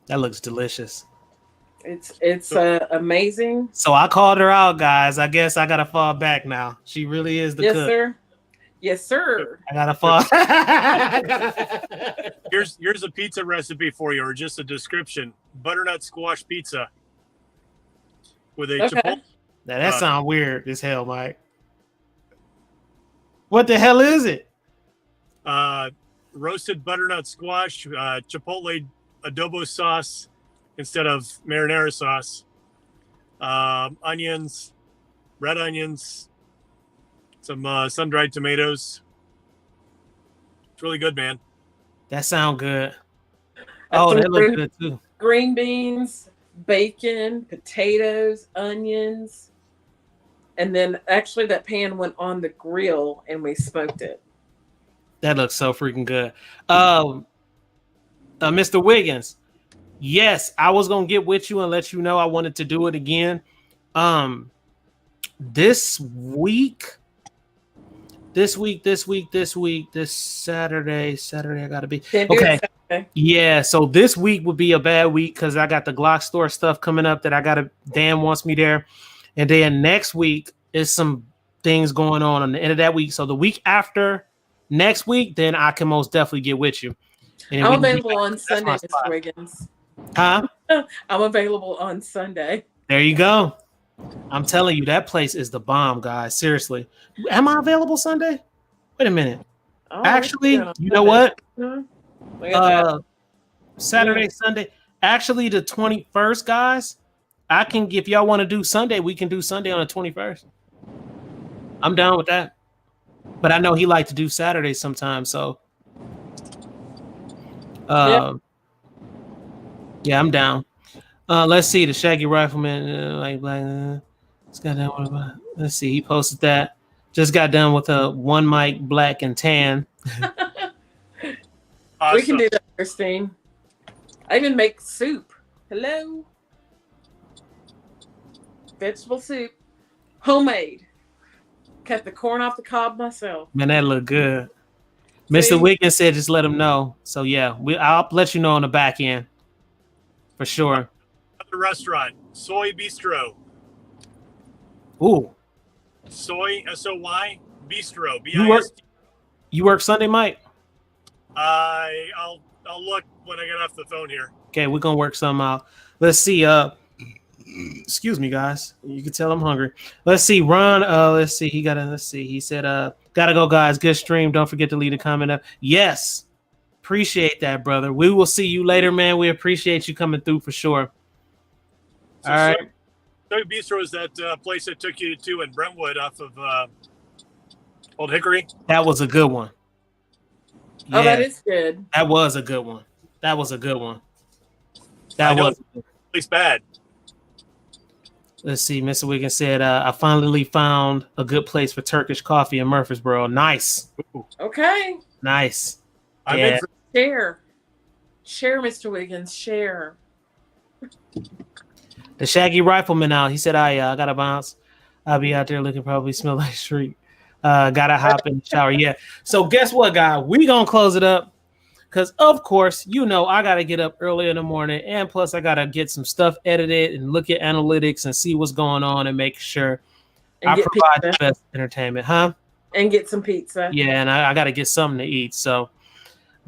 That looks delicious. It's amazing. So I called her out, guys. I guess I gotta fall back now. She really is the cook. Yes, sir. Yes, sir. I gotta fall. Here's a pizza recipe for you, or just a description: butternut squash pizza with a chipotle. Now that sounds weird as hell, Mike. What the hell is it? Roasted butternut squash, chipotle adobo sauce instead of marinara sauce, onions, red onions, some sun-dried tomatoes. It's really good, man. That sounds good. Oh, that looks good too. Green beans, bacon, potatoes, onions. And then actually that pan went on the grill and we smoked it. That looks so freaking good. Mr. Wiggins, yes, I was going to get with you and let you know I wanted to do it again. this Saturday, I gotta be okay. Yeah, so this week would be a bad week because I got the Glock store stuff coming up that I gotta. Dan wants me there, and then next week is some things going on the end of that week. So the week after next week, then I can most definitely get with you. And I'm available on Sunday, Mr. Wiggins. Huh? I'm available on Sunday. There you go. I'm telling you, that place is the bomb, guys. Seriously. Am I available Sunday? Wait a minute. Oh, actually, you know what? Saturday, Mm. Sunday. Actually, the 21st, guys. I can, if y'all want to do Sunday, we can do Sunday on the 21st. I'm down with that. But I know he liked to do Saturday sometimes, so yeah, I'm down. Let's see the Shaggy Rifleman. It's got that one. Let's see, he posted that. Just got done with a one mic black and tan. Awesome. We can do that, Christine. I even make soup. Hello. Vegetable soup. Homemade. Cut the corn off the cob myself. Man, that look good. See? Mr. Wiggins said just let him know. So yeah, I'll let you know on the back end. For sure. Another restaurant, Soy Bistro. Ooh. Soy, S-O-Y, Bistro, B-I-S-T. You work Sunday, Mike? I'll look when I get off the phone here. Okay, we're gonna work something out. Let's see. Excuse me, guys. You can tell I'm hungry. Let's see, Ron. Let's see. He said, gotta go, guys. Good stream. Don't forget to leave a comment up. Yes. Appreciate that, brother. We will see you later, man. We appreciate you coming through for sure. So, all right. Soy Bistro is that place that took you to in Brentwood off of Old Hickory? That was a good one. Oh, yeah. That is good. That was a good one. That was it's bad. Let's see. Mr. Wiggins said, I finally found a good place for Turkish coffee in Murfreesboro. Nice. Okay. Nice. Yeah. Share, Mr. Wiggins. Share. The Shaggy Rifleman out. He said, I got to bounce. I'll be out there looking probably smell like street. Gotta hop in the shower. Yeah. So guess what, guys? We gonna close it up because, of course, I gotta get up early in the morning, and plus I gotta get some stuff edited and look at analytics and see what's going on and make sure I provide the best entertainment, huh? And get some pizza. Yeah, and I gotta get something to eat. So,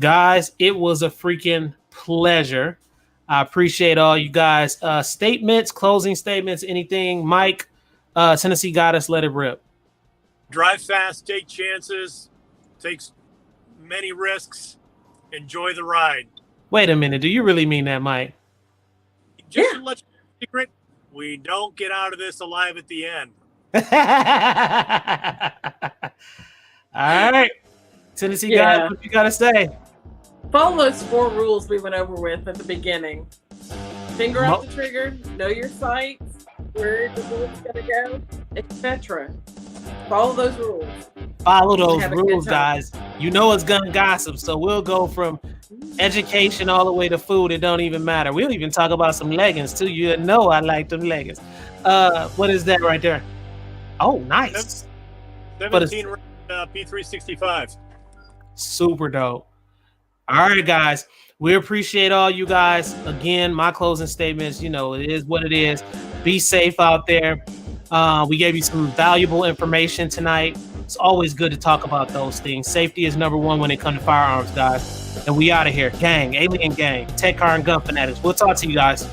guys, it was a freaking pleasure. I appreciate all you guys. Statements, closing statements, anything. Mike, Tennessee Goddess, let it rip. Drive fast, take chances, takes many risks, enjoy the ride. Wait a minute. Do you really mean that, Mike? Just to let you know the secret, we don't get out of this alive at the end. All right. Tennessee guys, what you got to say? Follow those 4 rules we went over with at the beginning. Finger off the trigger, know your sights, where the bullet's going to go, etc. Follow those rules. Follow those rules, guys. You know it's gun gossip, so we'll go from education all the way to food. It don't even matter. We'll even talk about some leggings, too. You know I like them leggings. What is that right there? Oh, nice. 17 P365. Super dope. All right, guys. We appreciate all you guys. Again, my closing statements, it is what it is. Be safe out there. We gave you some valuable information tonight. It's always good to talk about those things. Safety is number 1 when it comes to firearms, guys. And we out of here. Gang, Alien Gang, Tech Car and Gun Fanatics. We'll talk to you guys.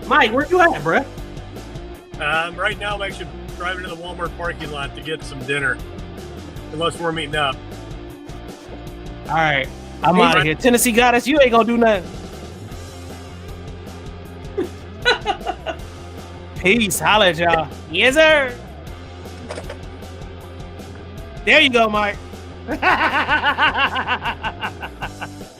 Mike, where you at, bro? Right now, I'm actually driving to the Walmart parking lot to get some dinner. Unless we're meeting up. All right. I'm out of here. Tennessee Goddess, you ain't gonna do nothing. Peace. Holla at y'all. Yes, sir. There you go, Mike.